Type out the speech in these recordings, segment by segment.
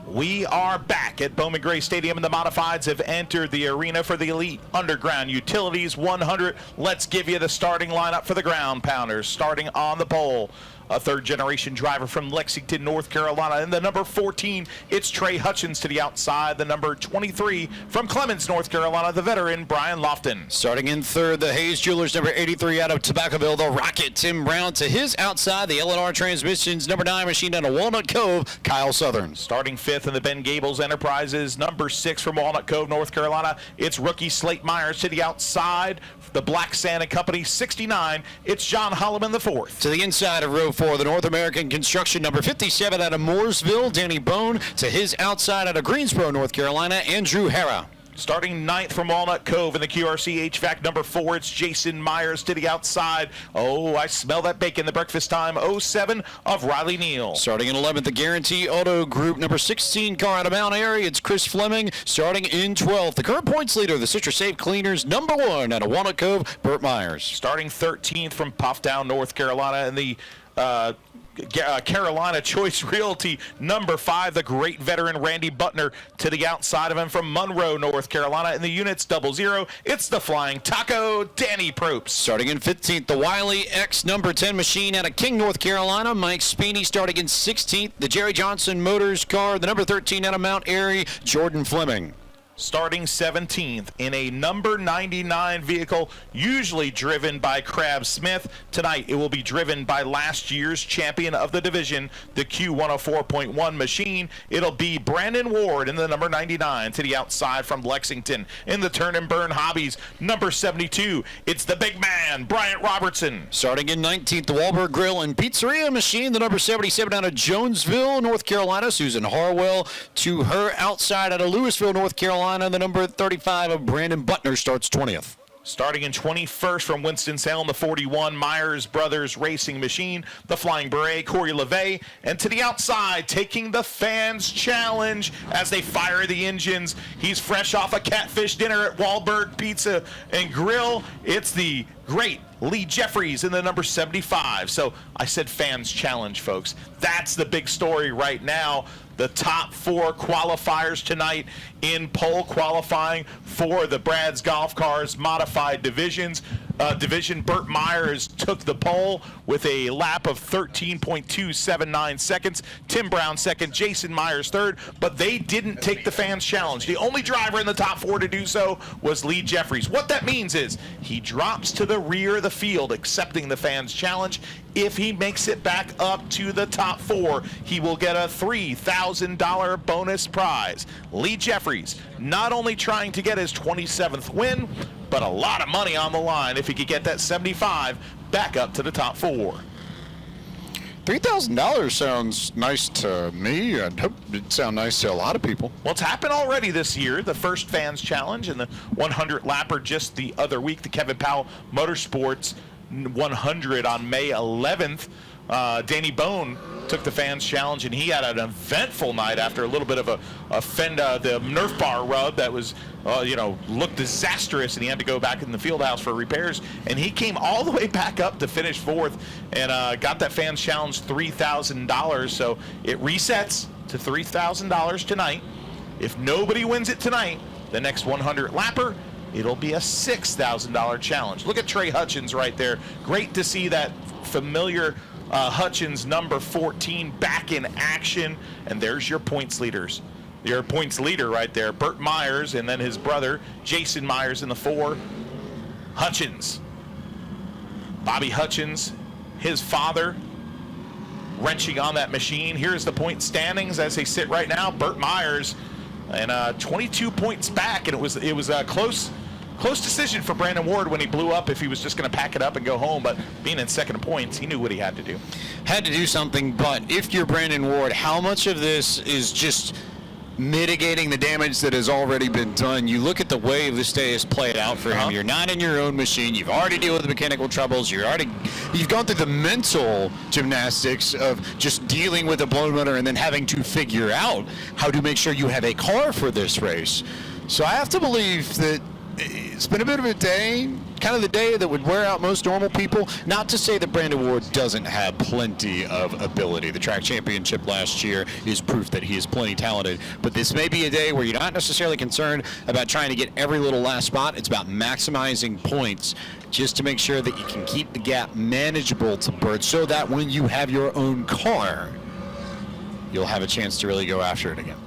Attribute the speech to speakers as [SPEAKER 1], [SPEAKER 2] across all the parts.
[SPEAKER 1] We are back at Bowman Gray Stadium, and the Modifieds have entered the arena for the Elite Underground Utilities 100. Let's give you the starting lineup for the Ground Pounders. Starting on the pole, a third-generation driver from Lexington, North Carolina. And the number 14, it's Trey Hutchins to the outside. The number 23 from Clemens, North Carolina, the veteran Brian Lofton.
[SPEAKER 2] Starting in third, the Hayes Jewelers, number 83 out of Tobaccoville, the Rocket, Tim Brown. To his outside, the L&R Transmissions, number 9 machine out of Walnut Cove, Kyle Southern.
[SPEAKER 1] Starting fifth in the Ben Gables Enterprises, number 6 from Walnut Cove, North Carolina, it's rookie Slate Myers. To the outside, the Black Santa Company, 69, it's John Holloman, the fourth.
[SPEAKER 2] To the inside of row 4, the North American Construction, number 57 out of Mooresville, Danny Bone. To his outside out of Greensboro, North Carolina, Andrew Hara.
[SPEAKER 1] Starting ninth from Walnut Cove in the QRC HVAC, number 4, it's Jason Myers. To the outside, oh, I smell that bacon, the breakfast time, 07 of Riley Neal.
[SPEAKER 2] Starting in 11th, the Guarantee Auto Group, number 16 car out of Mount Airy, it's Chris Fleming. Starting in 12th, the current points leader, the Citrus Safe Cleaners, number 1 out of Walnut Cove, Burt Myers. Starting
[SPEAKER 1] 13th from Puffdown, North Carolina, in the Carolina Choice Realty, number 5, the great veteran Randy Butner. To the outside of him from Monroe, North Carolina, in the units 00, it's the Flying Taco, Danny Probst.
[SPEAKER 2] Starting in 15th, the Wiley X number 10 machine out of King, North Carolina, Mike Speeney. Starting in 16th, the Jerry Johnson Motors car, the number 13 out of Mount Airy, Jordan Fleming.
[SPEAKER 1] Starting 17th in a number 99 vehicle, usually driven by Crab Smith. Tonight it will be driven by last year's champion of the division, the Q104.1 machine. It'll be Brandon Ward in the number 99. To the outside from Lexington in the Turn and Burn Hobbies, number 72, it's the big man, Bryant Robertson.
[SPEAKER 2] Starting in 19th, the Wahlberg Grill and Pizzeria machine, the number 77 out of Jonesville, North Carolina, Susan Harwell. To her outside out of Louisville, North Carolina, the number 35 of Brandon Butner starts 20th.
[SPEAKER 1] Starting in 21st from Winston-Salem, the 41 Myers Brothers Racing Machine, the Flying Beret, Corey LeVay. And to the outside, taking the fans' challenge as they fire the engines. He's fresh off a catfish dinner at Wahlberg Pizza and Grill. It's the great Lee Jeffries in the number 75. So I said fans' challenge, folks. That's the big story right now. The top 4 qualifiers tonight in pole qualifying for the Brad's Golf Cars Modified division. Burt Myers took the pole with a lap of 13.279 seconds. Tim Brown second, Jason Myers third, but they didn't take the fans challenge. The only driver in the top 4 to do so was Lee Jeffries. What that means is he drops to the rear of the field accepting the fans challenge. If he makes it back up to the top 4, he will get a $3,000 bonus prize. Lee Jeffries not only trying to get his 27th win, but a lot of money on the line if he could get that 75 back up to the top 4.
[SPEAKER 3] $3,000 sounds nice to me. I hope it'd sound nice to a lot of people.
[SPEAKER 1] Well, it's happened already this year. The first fans challenge and the 100 lapper just the other week, the Kevin Powell Motorsports 100 on May 11th. Danny Bone took the fans challenge, and he had an eventful night after a little bit of a fend, the Nerf bar rub that was, looked disastrous, and he had to go back in the field house for repairs. And he came all the way back up to finish 4th and got that fans challenge $3,000. So it resets to $3,000 tonight. If nobody wins it tonight, the next 100 lapper, it'll be a $6,000 challenge. Look at Trey Hutchins right there. Great to see that familiar Hutchins number 14 back in action. And there's your points leaders. Your points leader right there, Burt Myers, and then his brother, Jason Myers in the 4. Hutchins. Bobby Hutchins, his father, wrenching on that machine. Here's the point standings as they sit right now. Burt Myers and 22 points back, and it was a close decision for Brandon Ward when he blew up if he was just going to pack it up and go home. But being in second in points, he knew what he had to do.
[SPEAKER 2] Had to do something, but if you're Brandon Ward, how much of this is just mitigating the damage that has already been done? You look at the way this day has played out for him. You're not in your own machine. You've already dealt with the mechanical troubles. You've gone through the mental gymnastics of just dealing with a blown motor and then having to figure out how to make sure you have a car for this race. So I have to believe that it's been a bit of a day, kind of the day that would wear out most normal people. Not to say that Brandon Ward doesn't have plenty of ability. The track championship last year is proof that he is plenty talented. But this may be a day where you're not necessarily concerned about trying to get every little last spot. It's about maximizing points just to make sure that you can keep the gap manageable to Burt so that when you have your own car, you'll have a chance to really go after it again.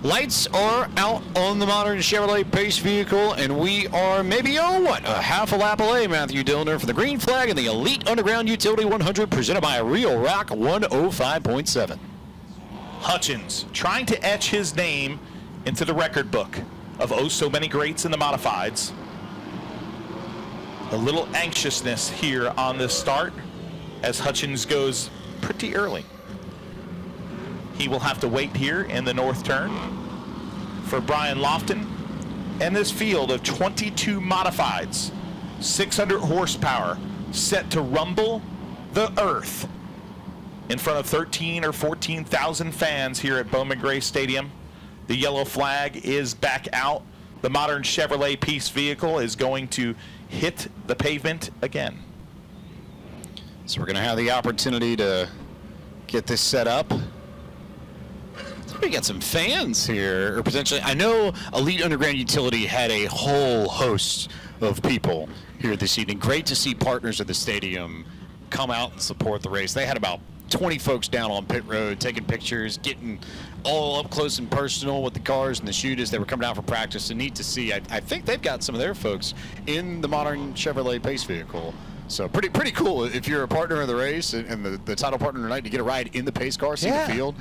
[SPEAKER 2] Lights are out on the modern Chevrolet Pace vehicle, and we are maybe, a half a lap away, Matthew Dillner, for the green flag in the Elite Underground Utility 100 presented by Real Rock 105.7.
[SPEAKER 1] Hutchins trying to etch his name into the record book of oh so many greats in the modifieds. A little anxiousness here on this start as Hutchins goes pretty early. He will have to wait here in the north turn for Brian Lofton. And this field of 22 modifieds, 600 horsepower, set to rumble the earth in front of 13 or 14,000 fans here at Bowman Gray Stadium. The yellow flag is back out. The modern Chevrolet Peace vehicle is going to hit the pavement again.
[SPEAKER 2] So we're going to have the opportunity to get this set up. We got some fans here, or potentially. I know Elite Underground Utility had a whole host of people here this evening. Great to see partners of the stadium come out and support the race. They had about 20 folks down on pit road taking pictures, getting all up close and personal with the cars and the chute as they were coming out for practice. So neat to see. I think they've got some of their folks in the modern Chevrolet Pace vehicle. So pretty cool if you're a partner of the race and the title partner tonight to get a ride in the Pace car, see the field.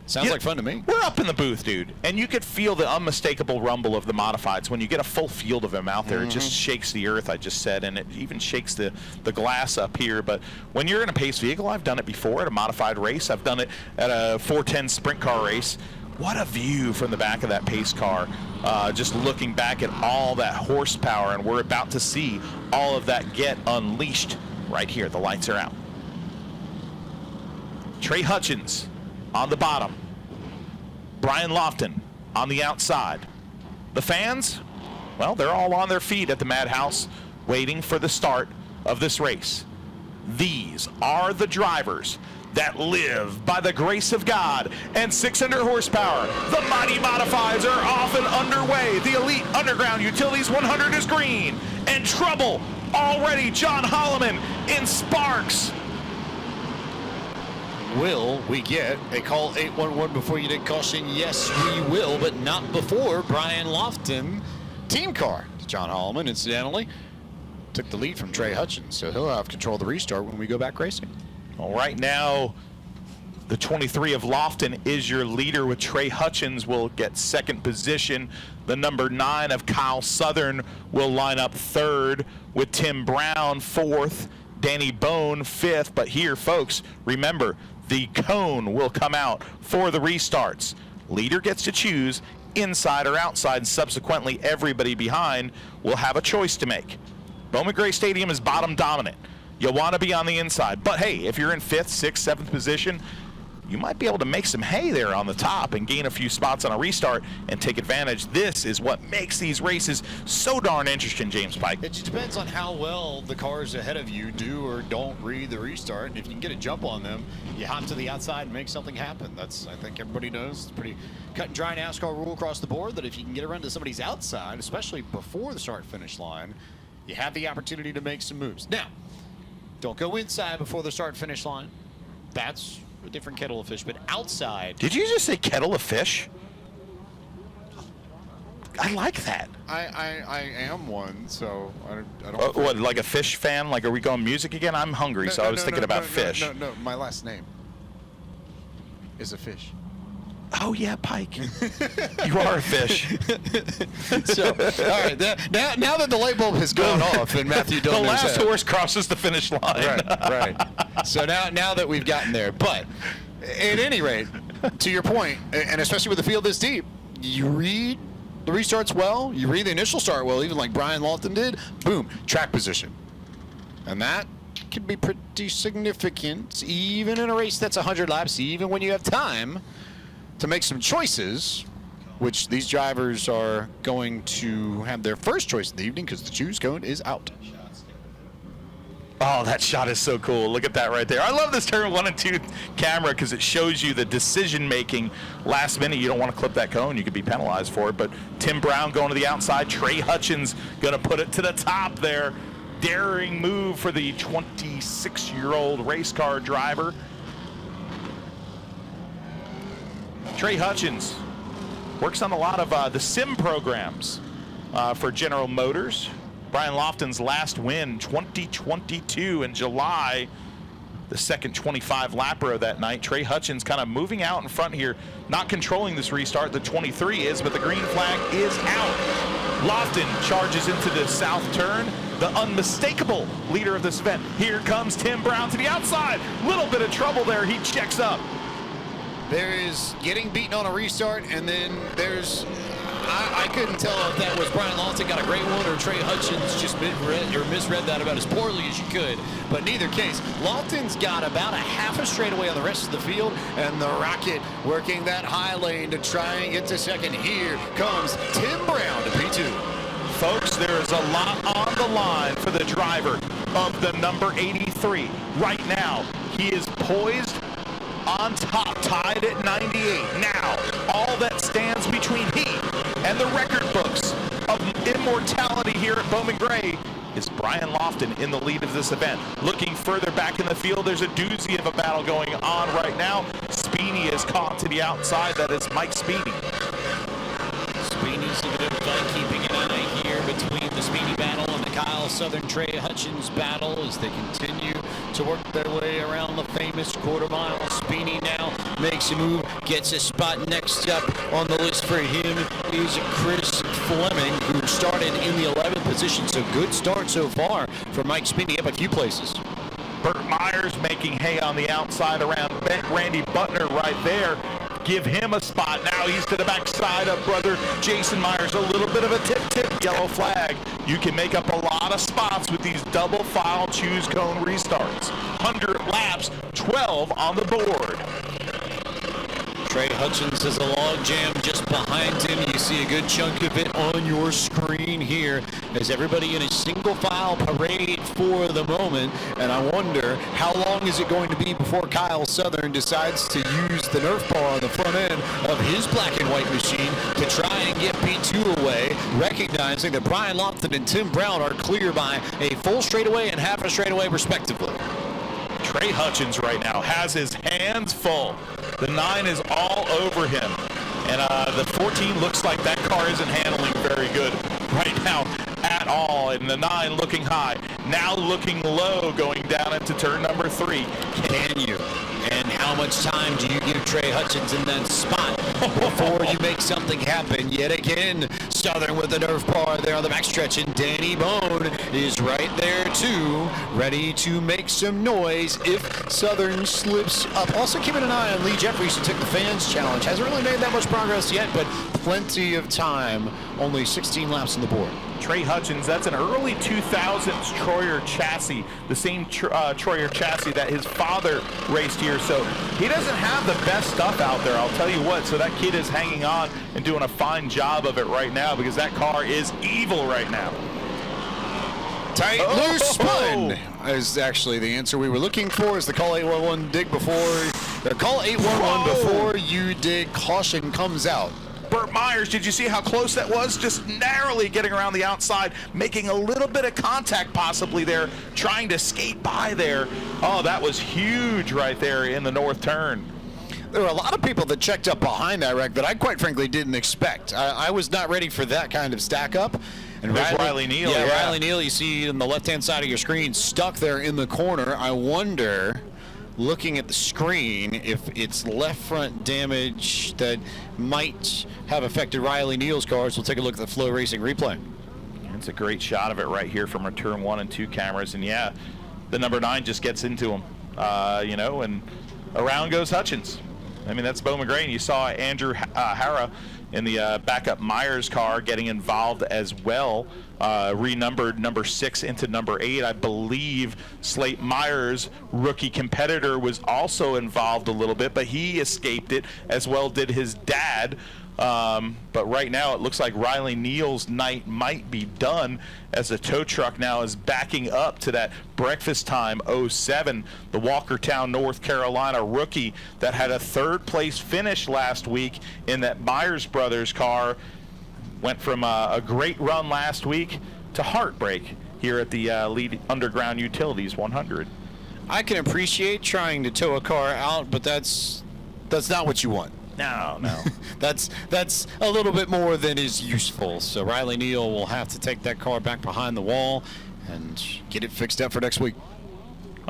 [SPEAKER 2] Sounds like fun to me.
[SPEAKER 1] We're up in the booth, dude, and you could feel the unmistakable rumble of the modifieds. When you get a full field of them out there, it just shakes the earth, I just said, and it even shakes the glass up here. But when you're in a Pace vehicle, I've done it before at a modified race. I've done it at a 410 sprint car race. What a view from the back of that Pace car, just looking back at all that horsepower, and we're about to see all of that get unleashed right here. The lights are out. Trey Hutchins on the bottom. Brian Lofton on the outside. The fans, well, they're all on their feet at the Madhouse waiting for the start of this race. These are the drivers that live by the grace of God and 600 horsepower. The mighty modifieds are off and underway. The Elite Underground Utilities 100 is green. And trouble already. John Holloman in sparks.
[SPEAKER 2] Will we get a call 811 before you take caution? Yes, we will, but not before Brian Lofton. Team car, John Holloman, incidentally, took the lead from Trey Hutchins, so he'll have control of the restart when we go back racing.
[SPEAKER 1] Well, right now, the 23 of Lofton is your leader, with Trey Hutchins will get second position. The number 9 of Kyle Southern will line up third, with Tim Brown fourth, Danny Bone fifth. But here, folks, remember, the cone will come out for the restarts. Leader gets to choose inside or outside, and subsequently everybody behind will have a choice to make. Bowman Gray Stadium is bottom dominant. You want to be on the inside, but hey, if you're in 5th, 6th, 7th position, you might be able to make some hay there on the top and gain a few spots on a restart and take advantage. This is what makes these races so darn interesting, James Pike.
[SPEAKER 2] It just depends on how well the cars ahead of you do or don't read the restart. And if you can get a jump on them, you hop to the outside and make something happen. That's, I think everybody knows, it's pretty cut and dry NASCAR rule across the board that if you can get around to somebody's outside, especially before the start-finish line, you have the opportunity to make some moves. Now, don't go inside before the start-finish line. That's a different kettle of fish, but outside.
[SPEAKER 1] Did you just say kettle of fish? I like that.
[SPEAKER 3] I am one, so I don't.
[SPEAKER 1] What, like a fish fan? Like, are we going music again? I'm hungry, so I was thinking about fish.
[SPEAKER 3] No, my last name is a fish.
[SPEAKER 1] Oh yeah, Pike. You are a fish.
[SPEAKER 2] So, all right. Now that the light bulb has gone off, and Matthew
[SPEAKER 1] the last horse crosses the finish line.
[SPEAKER 2] Right. So now that we've gotten there, but at any rate, to your point, and especially with the field this deep, you read the restarts well, you read the initial start well, even like Brian Lofton did. Boom, track position, and that can be pretty significant, even in a race that's 100 laps, even when you have time to make some choices.
[SPEAKER 3] which these drivers are going to have their first choice of the evening because the choose cone is out.
[SPEAKER 1] Oh, that shot is so cool. Look at that right there. I love this turn 1 and 2 camera because it shows you the decision making last minute. You don't want to clip that cone. You could be penalized for it. But Tim Brown going to the outside. Trey Hutchins going to put it to the top there. Daring move for the 26-year-old race car driver. Trey Hutchins works on a lot of the sim programs for General Motors. Brian Lofton's last win, 2022 in July, the second 25 lapper of that night. Trey Hutchins kind of moving out in front here, not controlling this restart. The 23 is, but the green flag is out. Lofton charges into the south turn, the unmistakable leader of this event. Here comes Tim Brown to the outside. Little bit of trouble there. He checks up.
[SPEAKER 2] There is getting beaten on a restart, and then there's I couldn't tell if that was Brian Lofton got a great one or Trey Hutchins just misread that about as poorly as you could. But in either case, Lofton's got about a half a straightaway on the rest of the field, and the Rocket working that high lane to try and get to second. Here comes Tim Brown to P2.
[SPEAKER 1] Folks, there is a lot on the line for the driver of the number 83. Right now, he is poised on top, tied at 98. Now, all that stands between he and the record books of immortality here at Bowman Gray is Brian Lofton in the lead of this event. Looking further back in the field, there's a doozy of a battle going on right now. Speeney is caught to the outside. That is Mike Speeney.
[SPEAKER 2] Speeney's a good fight, keeping an eye here between the Speeney battle and the Kyle Southern Trey Hutchins battle as they continue to work their way around the famous quarter mile. Speeney now makes a move, gets a spot. Next up on the list for him is Chris Fleming, who started in the 11th position. So good start so far for Mike Speeney, up a few places.
[SPEAKER 1] Burt Myers making hay on the outside around Randy Butner right there. Give him a spot. Now he's to the backside of brother Jason Myers. A little bit of a tip, yellow flag. You can make up a lot of spots with these double file choose cone restarts. 100 laps, 12 on the board.
[SPEAKER 2] Trey Hutchins has a log jam just behind him. You see a good chunk of it on your screen here as everybody in a single file parade for the moment. And I wonder how long is it going to be before Kyle Southern decides to use the Nerf bar on the front end of his black and white machine to try and get P2 away, recognizing that Brian Lofton and Tim Brown are clear by a full straightaway and half a straightaway respectively.
[SPEAKER 1] Trey Hutchins right now has his hands full. The 9 is all over him. And the 14 looks like that car isn't handling very good right now at all. And the 9 looking high. Now looking low going down into turn number 3.
[SPEAKER 2] Can you? And how much time do you give Trey Hutchins in that spot before you make something happen? Yet again, Southern with the Nerf bar there on the backstretch, and Danny Bone is right there too, ready to make some noise if Southern slips up. Also keeping an eye on Lee Jeffries, who took the fans challenge. Hasn't really made that much progress yet, but plenty of time. Only 16 laps on the board.
[SPEAKER 1] Trey Hutchins, that's an early 2000s Troyer chassis, the same Troyer chassis that his father raced here. So he doesn't have the best stuff out there, I'll tell you what. So that kid is hanging on and doing a fine job of it right now because that car is evil right now.
[SPEAKER 3] Tight, loose spun is actually the answer we were looking for. Is the call 811 dig before, the call 811 before you dig, caution comes out.
[SPEAKER 1] Burt Myers, did you see how close that was? Just narrowly getting around the outside, making a little bit of contact possibly there, trying to skate by there. Oh, that was huge right there in the north turn.
[SPEAKER 3] There were a lot of people that checked up behind that wreck that I quite frankly didn't expect. I was not ready for that kind of stack up.
[SPEAKER 1] And Riley Neal.
[SPEAKER 2] Yeah, Riley Neal, you see on the left-hand side of your screen, stuck there in the corner. I wonder, looking at the screen, if it's left front damage that might have affected Riley Neal's cars. We'll take a look at the Flow Racing replay.
[SPEAKER 1] It's a great shot of it right here from our turn 1 and 2 cameras. And yeah, the number 9 just gets into him, you know, and around goes Hutchins. I mean, that's Bowman Gray. And you saw Andrew Hara in the backup Myers car getting involved as well, renumbered number 6 into number 8. I believe Slate Myers, rookie competitor, was also involved a little bit, but he escaped it, as well did his dad, But right now it looks like Riley Neal's night might be done as the tow truck now is backing up to that breakfast time 07. The Walkertown, North Carolina rookie that had a third-place finish last week in that Myers Brothers car went from a great run last week to heartbreak here at the Elite Underground Utilities 100.
[SPEAKER 2] I can appreciate trying to tow a car out, but that's not what you want.
[SPEAKER 1] No.
[SPEAKER 2] That's a little bit more than is useful. So Riley Neal will have to take that car back behind the wall and
[SPEAKER 3] Get it fixed up for next week.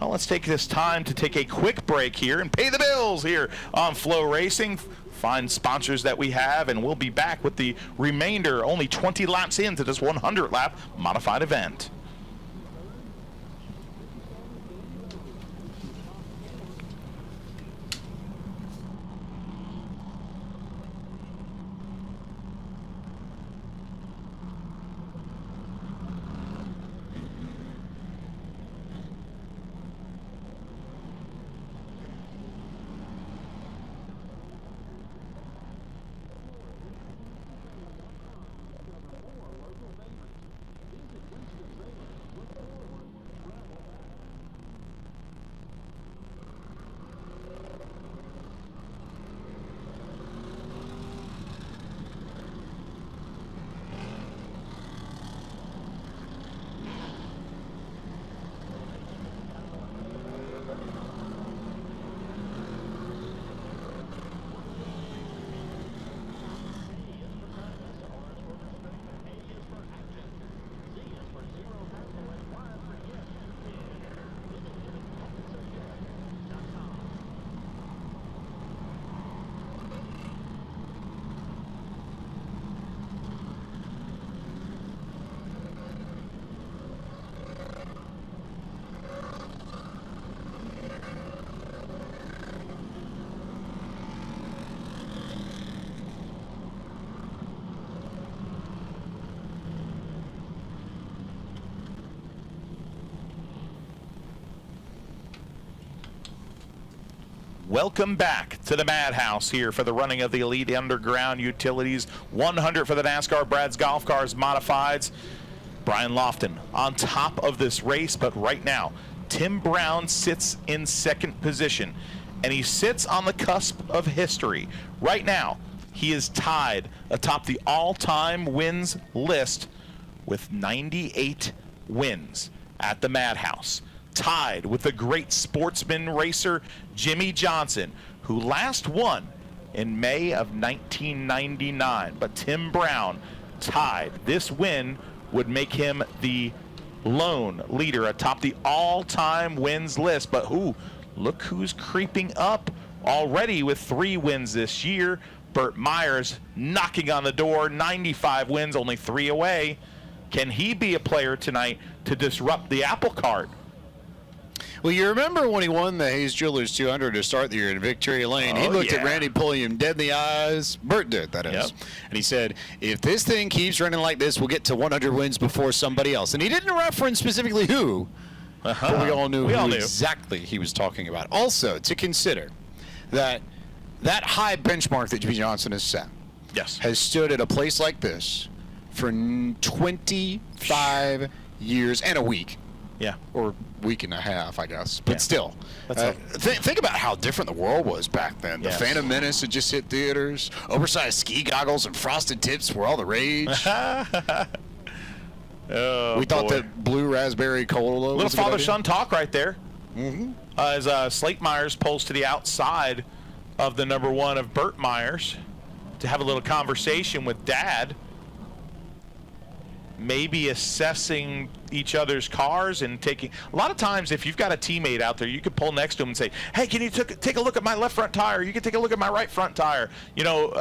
[SPEAKER 1] Well, let's take this time to take a quick break here and pay the bills here on Flow Racing. Find sponsors that we have, and we'll be back with the remainder, only 20 laps into this 100-lap modified event. Welcome back to the Madhouse here for the running of the Elite Underground Utilities 100 for the NASCAR Brad's Golf Cars Modifieds. Brian Lofton on top of this race, but right now Tim Brown sits in second position, and he sits on the cusp of history. Right now, he is tied atop the all-time wins list with 98 wins at the Madhouse. Tied with the great sportsman racer Jimmy Johnson, who last won in May of 1999. But Tim Brown tied. This win would make him the lone leader atop the all-time wins list. But look who's creeping up already with 3 wins this year. Burt Myers knocking on the door, 95 wins, only 3 away. Can he be a player tonight to disrupt the apple cart?
[SPEAKER 2] Well, you remember when he won the Hayes Jewelers 200 to start the year in Victory Lane? He looked at Randy Pulliam dead in the eyes. Burt did, that is.
[SPEAKER 1] Yep.
[SPEAKER 2] And he said, if this thing keeps running like this, we'll get to 100 wins before somebody else. And he didn't reference specifically who, but we all knew exactly he was talking about. Also, to consider that high benchmark that Jimmy Johnson has set has stood at a place like this for 25 years and a week.
[SPEAKER 1] Yeah.
[SPEAKER 2] Or week and a half, I guess. But still, think about how different the world was back then. The Phantom Menace had just hit theaters. Oversized ski goggles and frosted tips were all the rage. We thought that blue raspberry cola was
[SPEAKER 1] little father-son talk right there. As Slate Myers pulls to the outside of the number 1 of Burt Myers to have a little conversation with Dad. Maybe assessing each other's cars and taking a lot of times, if you've got a teammate out there, you could pull next to him and say, hey, can you take a look at my left front tire? You can take a look at my right front tire. You know,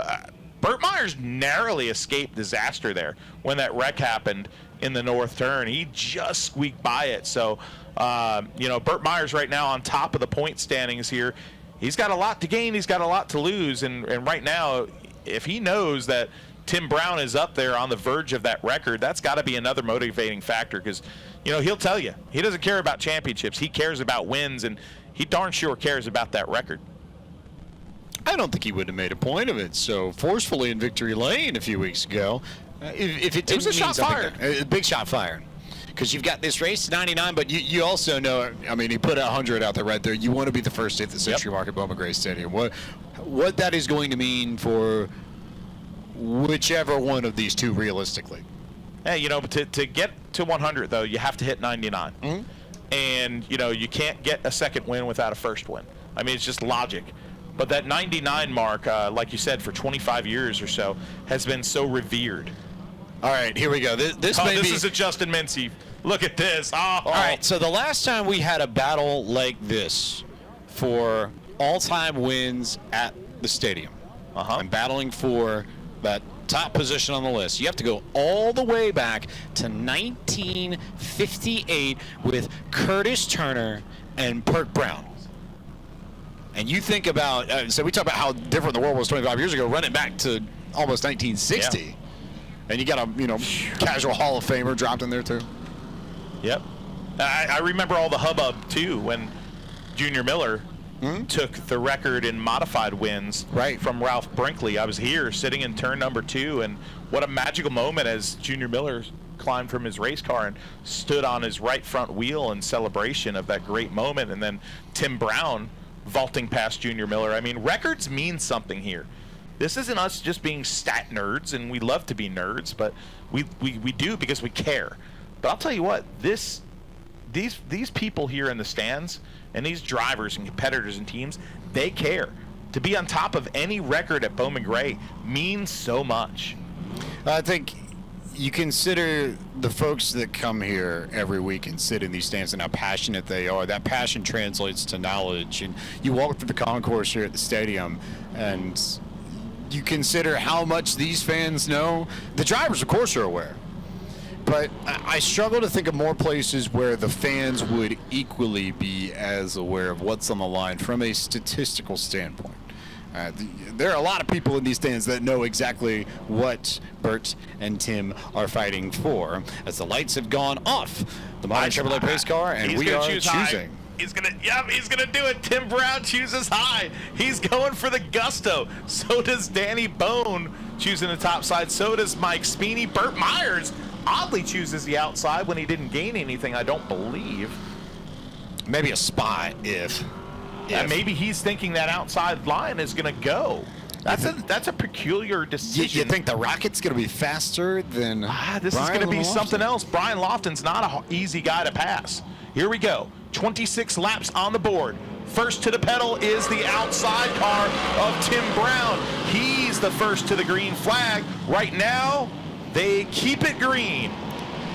[SPEAKER 1] Burt Myers narrowly escaped disaster there when that wreck happened in the north turn. He just squeaked by it. So Burt Myers right now on top of the point standings here. He's got a lot to gain, he's got a lot to lose, and right now, if he knows that Tim Brown is up there on the verge of that record, that's got to be another motivating factor, because, he'll tell you, he doesn't care about championships. He cares about wins, and he darn sure cares about that record.
[SPEAKER 2] I don't think he would have made a point of it so forcefully in victory lane a few weeks ago. If it didn't
[SPEAKER 1] was a
[SPEAKER 2] mean
[SPEAKER 1] shot
[SPEAKER 2] something
[SPEAKER 1] fired.
[SPEAKER 2] A big shot fired. Because you've got this race 99, but you also know, I mean, he put 100 out there right there. You want to be the first to hit the Century Mark at Bowman Gray Stadium. What that is going to mean for whichever one of these two realistically.
[SPEAKER 1] Hey, you know, to get to 100, though, you have to hit 99.
[SPEAKER 2] Mm-hmm.
[SPEAKER 1] And, you know, you can't get a second win without a first win. I mean, it's just logic. But that 99 mark, like you said, for 25 years or so, has been so revered.
[SPEAKER 2] All right, here we go. This
[SPEAKER 1] is a Justin Mincy. Look at this. Oh.
[SPEAKER 2] All right, so the last time we had a battle like this for all-time wins at the stadium, and battling for that top position on the list, you have to go all the way back to 1958 with Curtis Turner and Burt Brown. And you think about, so we talk about how different the world was 25 years ago, run it back to almost 1960. Yeah. And you got a, casual Hall of Famer dropped in there too.
[SPEAKER 1] Yep. I remember all the hubbub too when Junior Miller took the record in modified wins from Ralph Brinkley. I was here sitting in turn number 2, and what a magical moment as Junior Miller climbed from his race car and stood on his right front wheel in celebration of that great moment. And then Tim Brown vaulting past Junior Miller. I mean, records mean something here. This isn't us just being stat nerds, and we love to be nerds, but we do because we care. But I'll tell you what, these people here in the stands and these drivers and competitors and teams, they care. To be on top of any record at Bowman Gray means so much.
[SPEAKER 2] I think you consider the folks that come here every week and sit in these stands and how passionate they are. That passion translates to knowledge. And you walk through the concourse here at the stadium, and you consider how much these fans know. The drivers, of course, are aware. But I struggle to think of more places where the fans would equally be as aware of what's on the line from a statistical standpoint. There are a lot of people in these stands that know exactly what Bert and Tim are fighting for. As the lights have gone off the modern Chevrolet pace car, and we are choosing.
[SPEAKER 1] He's gonna do it. Tim Brown chooses high. He's going for the gusto. So does Danny Bone choosing the top side. So does Mike Speeney. Burt Myers oddly chooses the outside when he didn't gain anything, I don't believe.
[SPEAKER 2] Maybe a spot if.
[SPEAKER 1] Yeah, maybe he's thinking that outside line is going to go. That's a peculiar decision.
[SPEAKER 2] You think the Rocket's going to be faster than
[SPEAKER 1] this
[SPEAKER 2] Brian
[SPEAKER 1] is going to be
[SPEAKER 2] Lofton?
[SPEAKER 1] something else. Brian Lofton's not an easy guy to pass. Here we go. 26 laps on the board. First to the pedal is the outside car of Tim Brown. He's the first to the green flag. Right now, they keep it green.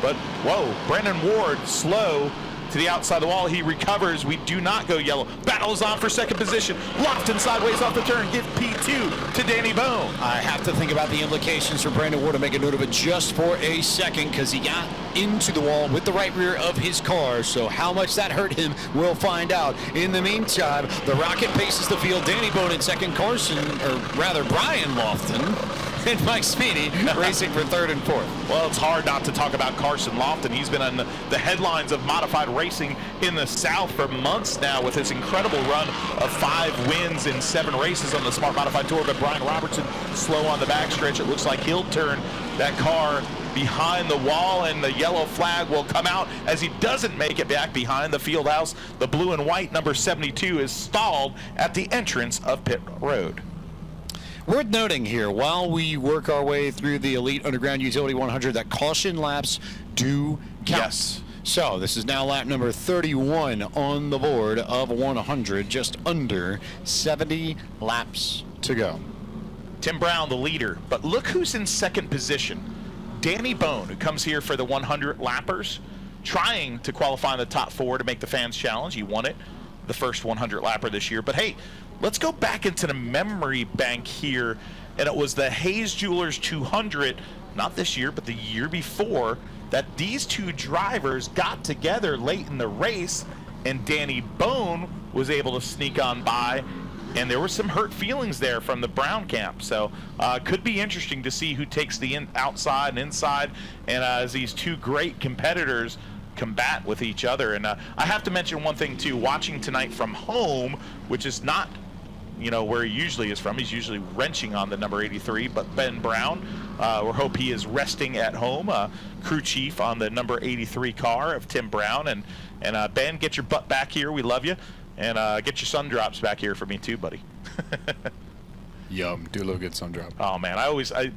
[SPEAKER 1] But, whoa, Brandon Ward slow to the outside of the wall. He recovers. We do not go yellow. Battles on for second position. Lofton sideways off the turn. Give P2 to Danny Bone.
[SPEAKER 2] I have to think about the implications for Brandon Ward to make a note of it just for a second, because he got into the wall with the right rear of his car. So how much that hurt him, we'll find out. In the meantime, the Rocket paces the field. Danny Bone in second. Brian Lofton and Mike Speeney racing for third and fourth.
[SPEAKER 1] Well, it's hard not to talk about Carson Lofton. He's been on the headlines of modified racing in the South for months now with his incredible run of 5 wins in 7 races on the Smart Modified Tour. But Brian Robertson slow on the backstretch. It looks like he'll turn that car behind the wall, and the yellow flag will come out as he doesn't make it back behind the field house. The blue and white number 72 is stalled at the entrance of pit road.
[SPEAKER 2] Worth noting here, while we work our way through the Elite Underground Utility 100, that caution laps do count.
[SPEAKER 1] Yes.
[SPEAKER 2] So this is now lap number 31 on the board of 100, just under 70 laps to go.
[SPEAKER 1] Tim Brown, the leader, but look who's in second position. Danny Bone, who comes here for the 100 lappers, trying to qualify in the top 4 to make the fans challenge. He won it, the first 100 lapper this year. But hey, let's go back into the memory bank here, and it was the Hayes Jewelers 200, not this year, but the year before, that these two drivers got together late in the race, and Danny Bone was able to sneak on by, and there were some hurt feelings there from the Brown camp. So could be interesting to see who takes the outside and inside, and as these two great competitors combat with each other. And I have to mention one thing too, watching tonight from home, which is not where he usually is from. He's usually wrenching on the number 83, but Ben Brown, we hope he is resting at home. Crew chief on the number 83 car of Tim Brown. And Ben, get your butt back here. We love you. And get your sun drops back here for me too, buddy.
[SPEAKER 3] Yum, do love good sun drop.
[SPEAKER 1] Oh man,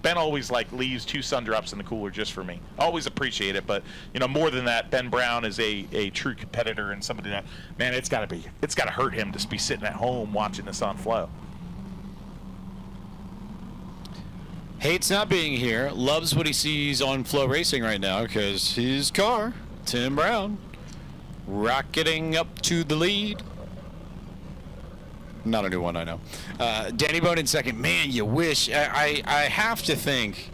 [SPEAKER 1] Ben always leaves 2 sun drops in the cooler just for me. Always appreciate it, but more than that, Ben Brown is a true competitor and somebody that, man, it's got to hurt him to be sitting at home watching this on Flow.
[SPEAKER 2] Hates not being here, loves what he sees on Flow Racing right now because his car, Tim Brown, rocketing up to the lead. Not a new one, I know. Danny Bone in second. Man, you wish. I have to think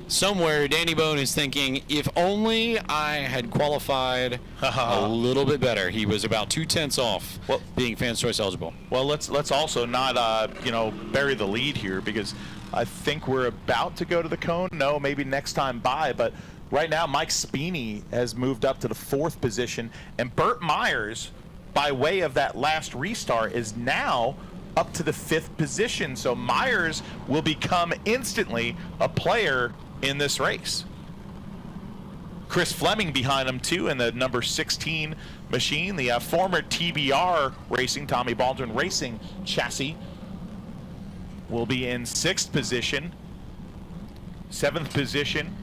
[SPEAKER 2] somewhere Danny Bone is thinking, if only I had qualified a little bit better. He was about 2/10 off being Fans Choice eligible.
[SPEAKER 1] Well, let's also not bury the lead here, because I think we're about to go to the cone. No, maybe next time by, but right now Mike Speeney has moved up to the 4th position, and Burt Myers, by way of that last restart, is now up to the 5th position. So Myers will become instantly a player in this race. Chris Fleming behind him too in the number 16 machine, the former TBR Racing, Tommy Baldwin Racing chassis, will be in 6th position. 7th position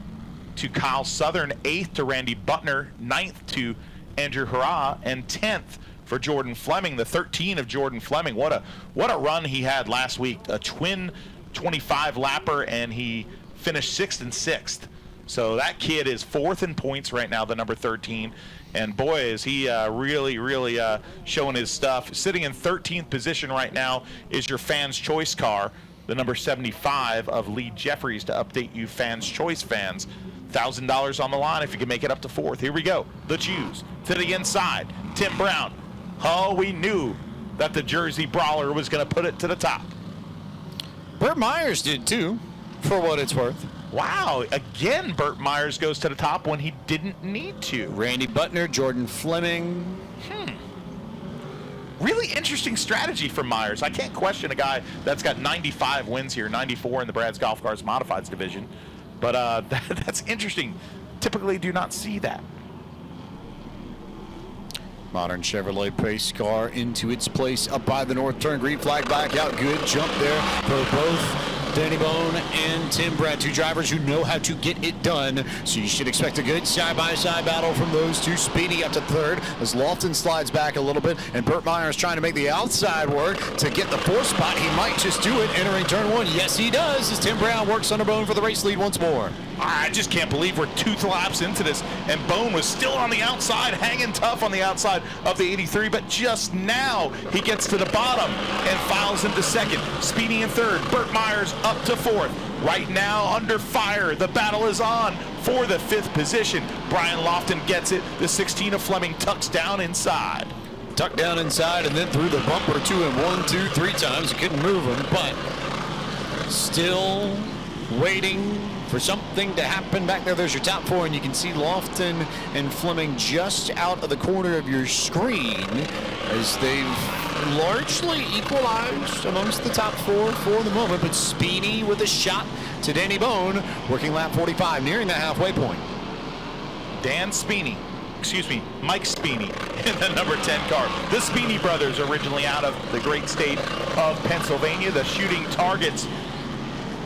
[SPEAKER 1] to Kyle Southern, 8th to Randy Butner, 9th to Andrew Hurrah, and 10th for Jordan Fleming, the 13 of Jordan Fleming. What a run he had last week. A twin 25 lapper, and he finished 6th and 6th. So that kid is 4th in points right now, the number 13. And boy, is he really showing his stuff. Sitting in 13th position right now is your Fans Choice car, the number 75 of Lee Jeffries, to update you Fans Choice fans. $1,000 on the line if you can make it up to 4th. Here we go. The choose to the inside. Tim Brown. Oh, we knew that the Jersey Brawler was going to put it to the top.
[SPEAKER 2] Burt Myers did too, for what it's worth.
[SPEAKER 1] Wow, again Burt Myers goes to the top when he didn't need to.
[SPEAKER 2] Randy Butner, Jordan Fleming.
[SPEAKER 1] Really interesting strategy from Myers. I can't question a guy that's got 95 wins here, 94 in the Brad's Golf Cars Modifieds division. But that's interesting. Typically do not see that.
[SPEAKER 2] Modern Chevrolet pace car into its place up by the north turn. Green flag back out. Good jump there for both Danny Bone and Tim Brown, 2 drivers who know how to get it done. So you should expect a good side-by-side battle from those 2. Speedy up to 3rd as Lofton slides back a little bit, and Burt Myers trying to make the outside work to get the 4th spot. He might just do it entering turn 1. Yes, he does, as Tim Brown works under Bone for the race lead once more.
[SPEAKER 1] I just can't believe we're 2 laps into this, and Bone was still on the outside, hanging tough on the outside of the 83, but just now he gets to the bottom and files into 2nd. Speedy in 3rd. Burt Myers up to 4th. Right now under fire. The battle is on for the 5th position. Brian Lofton gets it. The 16 of Fleming tucks down inside.
[SPEAKER 2] Tucked down inside and then through the bumper to him 1, 2, 3 times. He couldn't move him, but still waiting for something to happen back there. There's your top 4, and you can see Lofton and Fleming just out of the corner of your screen as they've largely equalized amongst the top 4 for the moment. But Speedy with a shot to Danny Bone, working lap 45, nearing the halfway point.
[SPEAKER 1] Mike Speeney in the number 10 car. The Speeney brothers, originally out of the great state of Pennsylvania, the Shooting Targets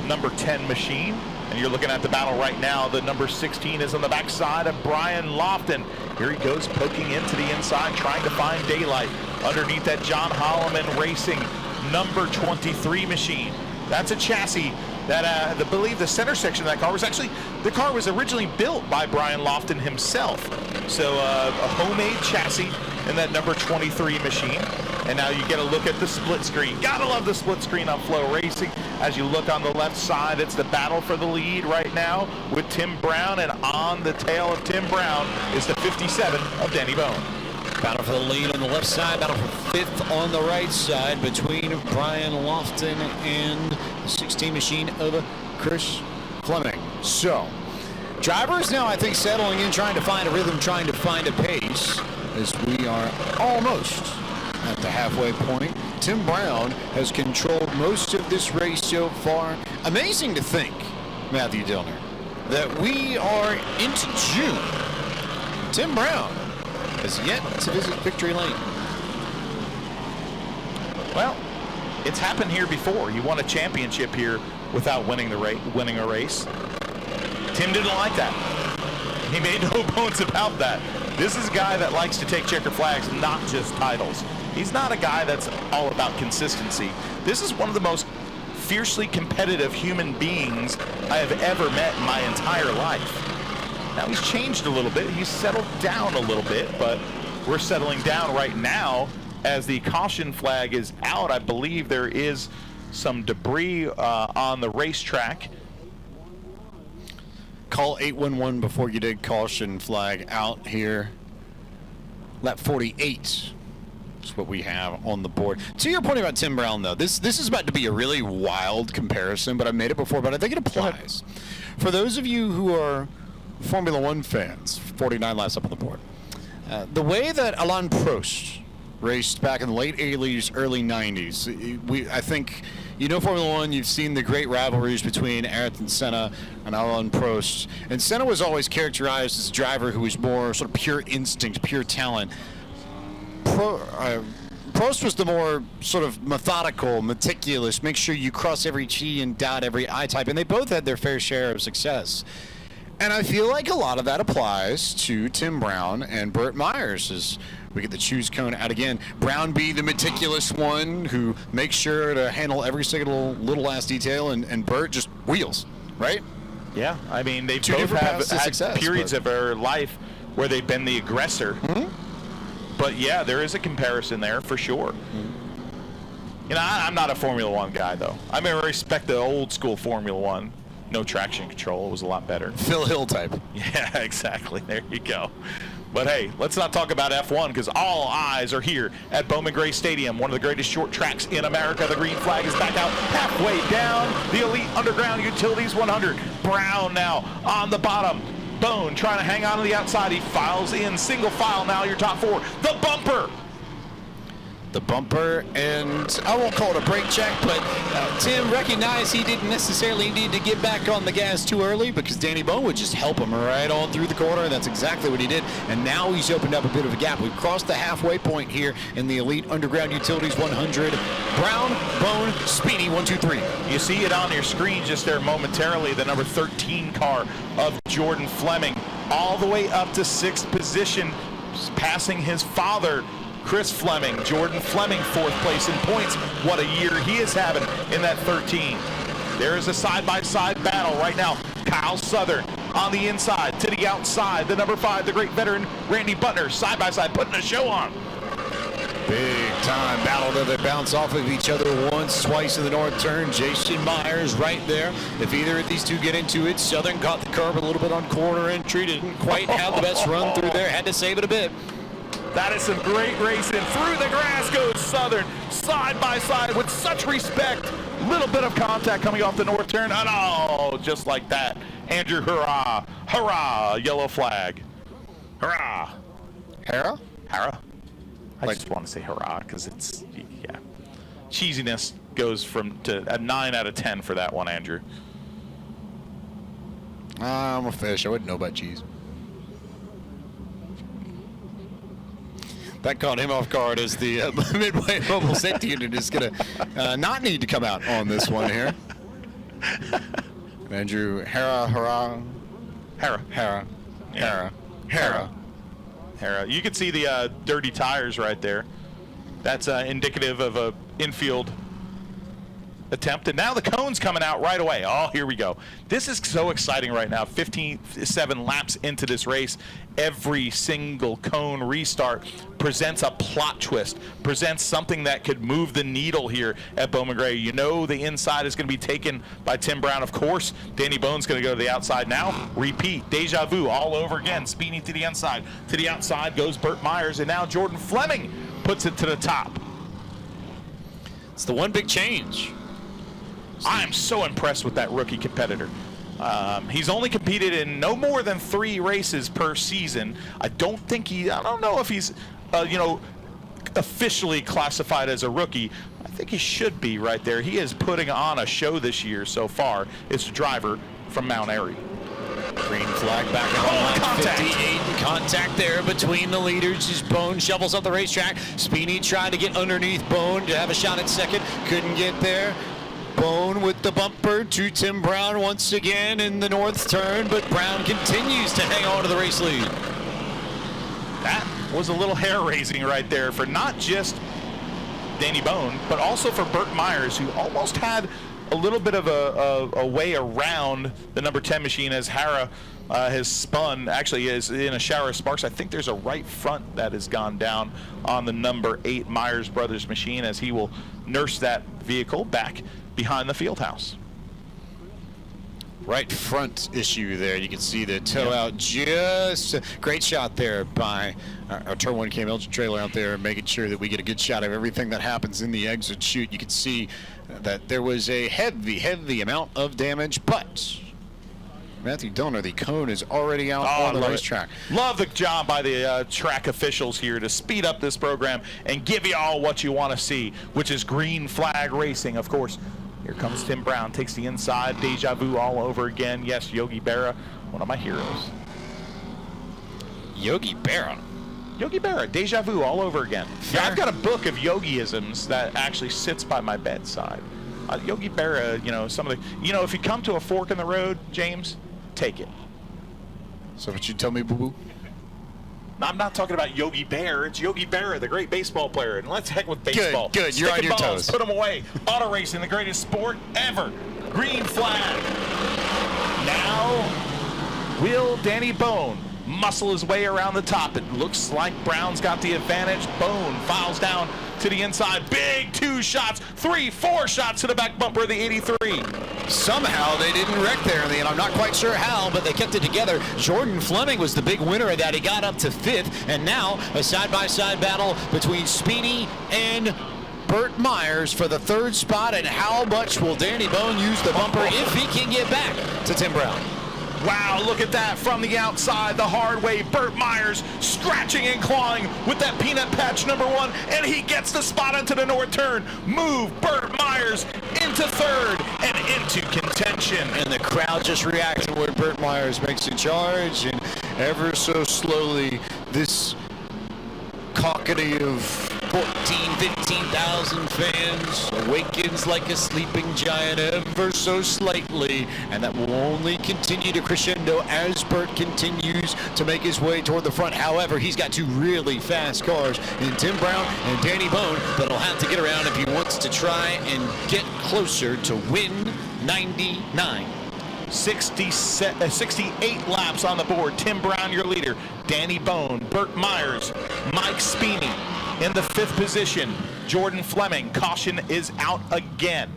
[SPEAKER 1] number 10 machine. And you're looking at the battle right now. The number 16 is on the backside of Brian Lofton. Here he goes poking into the inside, trying to find daylight underneath that John Holloman Racing number 23 machine. That's a chassis that I believe the center section of that car was actually, the car was originally built by Brian Lofton himself. So a homemade chassis in that number 23 machine. And now you get a look at the split screen. Gotta love the split screen on Flow Racing. As you look on the left side, it's the battle for the lead right now with Tim Brown, and on the tail of Tim Brown is the 57 of Danny Bone.
[SPEAKER 2] Battle for the lead on the left side, battle for 5th on the right side between Brian Lofton and the 16 machine of Chris Fleming. So, drivers now, I think, settling in, trying to find a rhythm, trying to find a pace, as we are almost at the halfway point
[SPEAKER 3] Tim Brown has controlled most of this race so far. Amazing to think, Matthew Dillner, that we are into June. Tim Brown has yet to visit Victory Lane.
[SPEAKER 1] Well, it's happened here before. You won a championship here without winning a race. Tim didn't like that. He made no bones about that. This is a guy that likes to take checker flags, not just titles. He's not a guy that's all about consistency. This is one of the most fiercely competitive human beings I have ever met in my entire life. Now he's changed a little bit. He's settled down a little bit, but we're settling down right now as the caution flag is out. I believe there is some debris on the racetrack.
[SPEAKER 3] Call 811 before you dig caution flag out here. Lap 48 is what we have on the board. To your point about Tim Brown, though, this is about to be a really wild comparison, but I made it before, but I think it applies. For those of you who are Formula One fans, 49 laps up on the board, the way that Alain Prost raced back in the late 80s, early 90s, I think, you know, Formula One, you've seen the great rivalries between Ayrton Senna and Alain Prost. And Senna was always characterized as a driver who was more sort of pure instinct, pure talent. Prost was the more sort of methodical, meticulous, make sure you cross every T and dot every I type. And they both had their fair share of success. And I feel like a lot of that applies to Tim Brown and Burt Myers as we get the choose cone out again. Brown be the meticulous one who makes sure to handle every single little last detail, and Burt just wheels, right?
[SPEAKER 1] Yeah, I mean, they
[SPEAKER 3] Two
[SPEAKER 1] both
[SPEAKER 3] different
[SPEAKER 1] have
[SPEAKER 3] paths to
[SPEAKER 1] had
[SPEAKER 3] success,
[SPEAKER 1] periods
[SPEAKER 3] but-
[SPEAKER 1] of their life where they've been the aggressor. But yeah, there is a comparison there for sure. You know, I'm not a Formula One guy, though. I mean, I respect the old school Formula One. No traction control. It was a lot better.
[SPEAKER 3] Phil Hill type.
[SPEAKER 1] Yeah, exactly. There you go. But hey, let's not talk about F1 because all eyes are here at Bowman Gray Stadium, one of the greatest short tracks in America. The green flag is back out halfway down the Elite Underground Utilities 100. Brown now on the bottom. Bone trying to hang on to the outside. He files in single file now, your top four. The bumper.
[SPEAKER 3] The bumper, and I won't call it a brake check, but Tim recognized he didn't necessarily need to get back on the gas too early because Danny Bone would just help him right on through the corner, and that's exactly what he did. And now he's opened up a bit of a gap. We've crossed the halfway point here in the Elite Underground Utilities 100. Brown, Bone, Speedy, 1, 2, 3.
[SPEAKER 1] You see it on your screen just there momentarily, the number 13 car of Jordan Fleming, all the way up to 6th position, passing his father, Chris Fleming. Jordan Fleming, 4th place in points. What a year he is having in that 13. There is a side-by-side battle right now. Kyle Southern on the inside to the outside. The number 5, the great veteran Randy Butner, side-by-side, putting a show on.
[SPEAKER 3] Big time battle that they bounce off of each other once, twice in the north turn. Jason Myers right there. If either of these two get into it, Southern caught the curb a little bit on corner entry. Didn't quite have the best run through there. Had to save it a bit.
[SPEAKER 1] That is some great racing. Through the grass goes Southern, side by side with such respect. Little bit of contact coming off the north turn. And oh, just like that. Andrew, hurrah, hurrah, yellow flag. Hurrah.
[SPEAKER 3] Hera?
[SPEAKER 1] Hurrah. I just want to say hurrah because it's, yeah. Cheesiness goes to a 9 out of 10 for that one, Andrew.
[SPEAKER 3] I'm a fish. I wouldn't know about cheese. That caught him off guard as the Midway Mobile Safety Unit is going to not need to come out on this one here. Andrew, Hera.
[SPEAKER 1] You can see the dirty tires right there. That's indicative of a infield attempt. And now the cone's coming out right away. Oh, here we go. This is so exciting right now. 57 laps into this race. Every single cone restart presents a plot twist, presents something that could move the needle here at Bowman Gray. You know the inside is going to be taken by Tim Brown, of course. Danny Bone's going to go to the outside now. Repeat, deja vu all over again. Speeding to the inside. To the outside goes Burt Myers, and now Jordan Fleming puts it to the top.
[SPEAKER 3] It's the one big change.
[SPEAKER 1] I'm so impressed with that rookie competitor. He's only competed in no more than 3 races per season. I don't know if he's, officially classified as a rookie, think he should be right there. He is putting on a show this year so far. It's a driver from Mount Airy.
[SPEAKER 2] Green flag back on line 58. Contact there between the leaders as Bowman shovels up the racetrack. Speedy trying to get underneath Bowman to have a shot at second. Couldn't get there. Bowman with the bumper to Tim Brown once again in the north turn, but Brown continues to hang on to the race lead.
[SPEAKER 1] That was a little hair-raising right there for not just Danny Bowman, but also for Burt Myers, who almost had a little bit of a way around the number 10 machine as Hara has spun. Actually is in a shower of sparks. I think there's a right front that has gone down on the number 8 Myers Brothers machine as he will nurse that vehicle back behind the field house.
[SPEAKER 3] Right front issue there. You can see the tow out. Just great shot there by our Turn 1 KML trailer out there, making sure that we get a good shot of everything that happens in the exit chute. You can see that there was a heavy amount of damage, but Matthew Dillner, the cone is already out on the racetrack.
[SPEAKER 1] Love the job by the track officials here to speed up this program and give you all what you want to see, which is green flag racing, of course. Here comes Tim Brown, takes the inside, deja vu all over again. Yes, Yogi Berra, one of my heroes.
[SPEAKER 2] Yogi Berra.
[SPEAKER 1] Yogi Berra, deja vu all over again. Yeah, I've got a book of Yogiisms that actually sits by my bedside. Yogi Berra, you know, some of the, you know, if you come to a fork in the road, James, take it.
[SPEAKER 3] So what you tell me, boo-boo?
[SPEAKER 1] I'm not talking about Yogi Bear. It's Yogi Berra, the great baseball player. And let's heck with baseball.
[SPEAKER 3] Good. You're on your
[SPEAKER 1] balls,
[SPEAKER 3] toes.
[SPEAKER 1] put them away. Auto racing, the greatest sport ever. Green flag. Now, will Danny Bowman muscle his way around the top? It looks like Brown's got the advantage. Bowman files down to the inside. Big 2 shots, 3, 4 shots to the back bumper of the 83.
[SPEAKER 2] Somehow they didn't wreck there, and I'm not quite sure how, but they kept it together. Jordan Fleming was the big winner of that. He got up to 5th, and now a side-by-side battle between Speedy and Burt Myers for the 3rd spot. And how much will Danny Bowman use the bumper if he can get back to Tim Brown?
[SPEAKER 1] Wow, look at that from the outside, the hard way. Burt Myers scratching and clawing with that peanut patch number 1, and he gets the spot into the north turn. Move Burt Myers into 3rd and into contention.
[SPEAKER 2] And the crowd just reacting where Burt Myers makes a charge, and ever so slowly this cacophony of 14,000, 15,000 fans awakens like a sleeping giant ever so slightly, and that will only continue to crescendo as Burt continues to make his way toward the front. However, he's got 2 really fast cars in Tim Brown and Danny Bowman that'll have to get around if he wants to try and get closer to win 99.
[SPEAKER 1] 68 laps on the board. Tim Brown, your leader. Danny Bowman, Burt Myers, Mike Speedy in the 5th position. Jordan Fleming, caution is out again.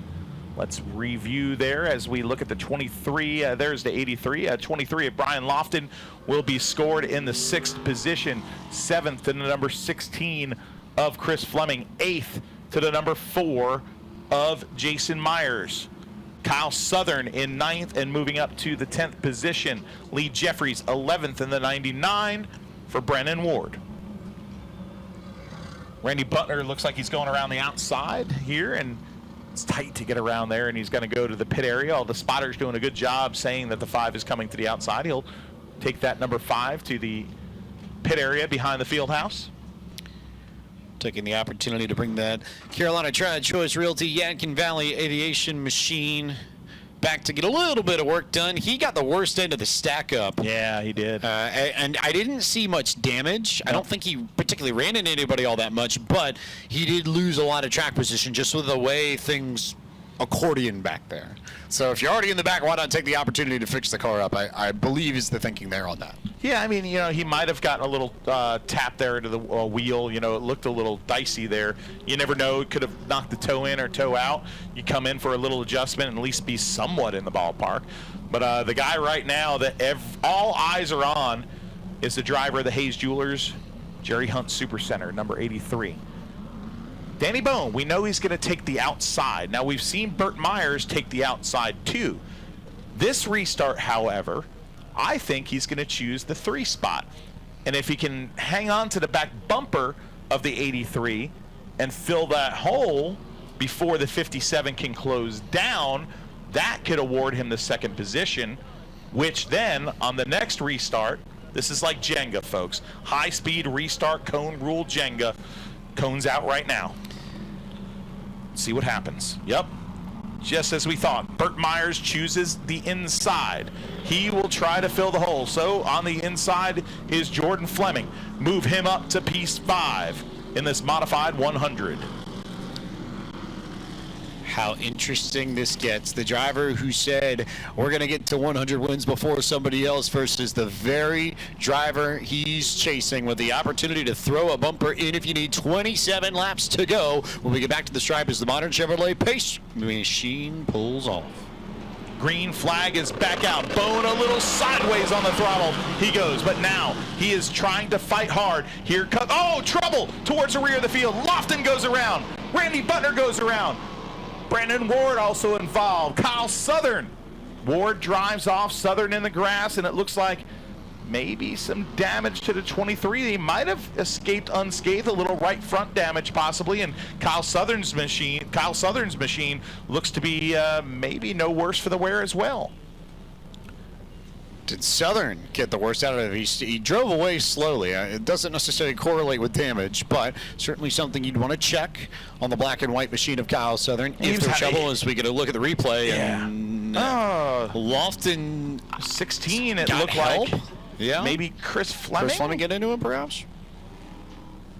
[SPEAKER 1] Let's review there as we look at the 23. There's the 83. 23 of Brian Lofton will be scored in the 6th position. 7th to the number 16 of Chris Fleming. 8th to the number 4 of Jason Myers. Kyle Southern in 9th and moving up to the 10th position. Lee Jeffries 11th in the 99 for Brennan Ward. Randy Butler looks like he's going around the outside here, and it's tight to get around there, and he's going to go to the pit area. All the spotters doing a good job saying that the 5 is coming to the outside. He'll take that number 5 to the pit area behind the field house.
[SPEAKER 2] Taking the opportunity to bring that Carolina Tri-Choice Realty Yadkin Valley Aviation machine back to get a little bit of work done. He got the worst end of the stack up.
[SPEAKER 1] Yeah, he did.
[SPEAKER 2] And I didn't see much damage. I don't think he particularly ran into anybody all that much, but he did lose a lot of track position just with the way things accordion back there. So if you're already in the back, why not take the opportunity to fix the car up? I believe is the thinking there on that.
[SPEAKER 1] Yeah, I mean, you know, he might have gotten a little tap there into the wheel. You know, it looked a little dicey there. You never know. It could have knocked the toe in or toe out. You come in for a little adjustment and at least be somewhat in the ballpark. But the guy right now that all eyes are on is the driver of the Hayes Jewelers, Jerry Hunt Supercenter, number 83. Danny Bowman, we know he's going to take the outside. Now, we've seen Burt Myers take the outside too. This restart, however, I think he's going to choose the 3 spot. And if he can hang on to the back bumper of the 83 and fill that hole, before the 57 can close down, that could award him the second position, which then on the next restart, this is like Jenga, folks. High-speed restart, cone rule Jenga. Cone's out right now. See what happens. Yep. Just as we thought. Burt Myers chooses the inside. He will try to fill the hole. So on the inside is Jordan Fleming. Move him up to piece 5 in this modified 100.
[SPEAKER 3] How interesting this gets. The driver who said we're going to get to 100 wins before somebody else versus the very driver he's chasing with the opportunity to throw a bumper in if you need 27 laps to go. When we get back to the stripe as the modern Chevrolet pace machine pulls off.
[SPEAKER 1] Green flag is back out. Bone a little sideways on the throttle. He goes, but now he is trying to fight hard. Here comes, oh, trouble towards the rear of the field. Lofton goes around. Randy Butner goes around. Brandon Ward also involved. Kyle Southern. Ward drives off. Southern in the grass, and it looks like maybe some damage to the 23. He might have escaped unscathed, a little right front damage possibly, and Kyle Southern's machine looks to be maybe no worse for the wear as well.
[SPEAKER 3] Did Southern get the worst out of it? He drove away slowly. It doesn't necessarily correlate with damage, but certainly something you'd want to check on the black and white machine of Kyle Southern. If there's trouble, as we get a look at the replay, and Lofton
[SPEAKER 1] 16, it looked like.
[SPEAKER 3] Yeah.
[SPEAKER 1] Maybe Chris Fleming?
[SPEAKER 3] Chris Fleming get into it, perhaps?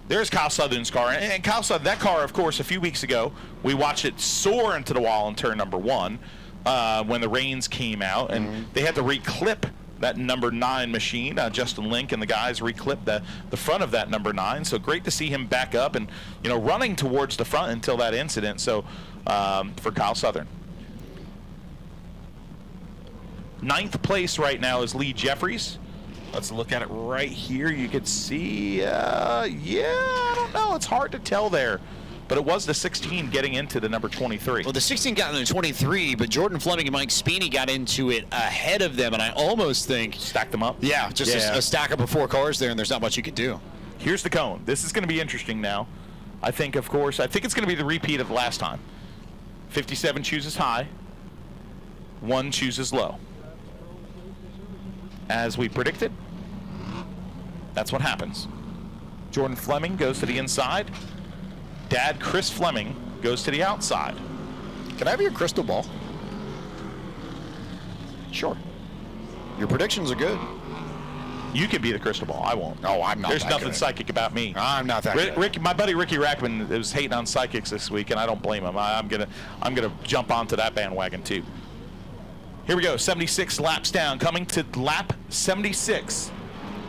[SPEAKER 1] There's Kyle Southern's car. And Kyle Southern, that car, of course, a few weeks ago, we watched it soar into the wall in turn number 1 when the rains came out. And they had to reclip that number 9 machine. Justin Link and the guys reclipped the front of that number 9. So great to see him back up and, running towards the front until that incident. So for Kyle Southern. 9th place right now is Lee Jeffries. Let's look at it right here. You could see, I don't know. It's hard to tell there. But it was the 16 getting into the number 23.
[SPEAKER 3] Well, the 16 got into the 23, but Jordan Fleming and Mike Speeney got into it ahead of them, and I almost think...
[SPEAKER 1] Stacked them up?
[SPEAKER 3] Yeah, just a stack up of 4 cars there, and there's not much you could do.
[SPEAKER 1] Here's the cone. This is going to be interesting now. I think it's going to be the repeat of last time. 57 chooses high. 1 chooses low. As we predicted, that's what happens. Jordan Fleming goes to the inside. Dad Chris Fleming goes to the outside.
[SPEAKER 3] Can I have your crystal ball?
[SPEAKER 1] Sure.
[SPEAKER 3] Your predictions are good.
[SPEAKER 1] You can be the crystal ball. I won't.
[SPEAKER 3] Oh, I'm not.
[SPEAKER 1] There's nothing psychic about me.
[SPEAKER 3] I'm not that good.
[SPEAKER 1] Rick, my buddy Ricky Rackman was hating on psychics this week, and I don't blame him. I'm gonna jump onto that bandwagon too. Here we go. 76 laps down, coming to lap 76.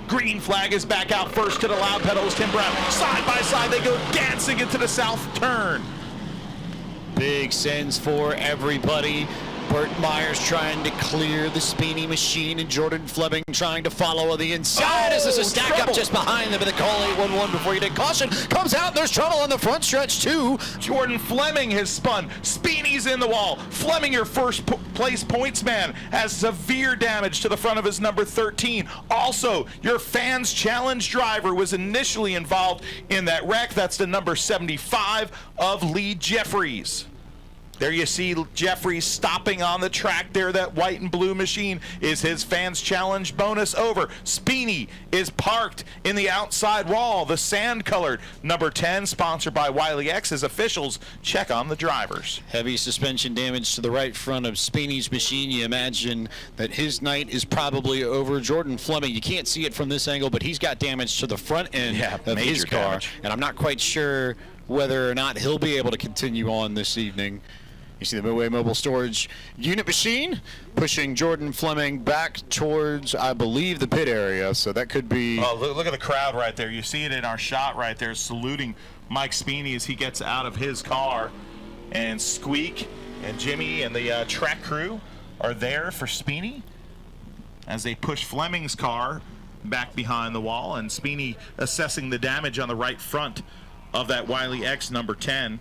[SPEAKER 1] Green flag is back out first to the loud pedals. Tim Brown side by side. They go dancing into the south turn.
[SPEAKER 3] Big sends for everybody. Burt Myers trying to clear the Speeney machine, and Jordan Fleming trying to follow on the inside. As there's a stack
[SPEAKER 1] trouble.
[SPEAKER 3] up just behind them, and the call 811 before you did. Caution comes out, and there's trouble on the front stretch too.
[SPEAKER 1] Jordan Fleming has spun. Speeney's in the wall. Fleming, your first place points man, has severe damage to the front of his number 13. Also, your fans challenge driver was initially involved in that wreck. That's the number 75 of Lee Jeffries. There you see Jeffries stopping on the track there. That white and blue machine is his fans challenge bonus over. Speeney is parked in the outside wall. The sand-colored number 10, sponsored by Wiley X, as officials check on the drivers.
[SPEAKER 3] Heavy suspension damage to the right front of Speeney's machine. You imagine that his night is probably over. Jordan Fleming, you can't see it from this angle, but he's got damage to the front end of his car.
[SPEAKER 1] Damage.
[SPEAKER 3] And I'm not quite sure whether or not he'll be able to continue on this evening. You see the Midway Mobile Storage unit machine pushing Jordan Fleming back towards, I believe, the pit area. So that could be...
[SPEAKER 1] Oh, look at the crowd right there. You see it in our shot right there, saluting Mike Speeney as he gets out of his car. And Squeak and Jimmy and the track crew are there for Speeney as they push Fleming's car back behind the wall. And Speeney assessing the damage on the right front of that Wiley X number 10.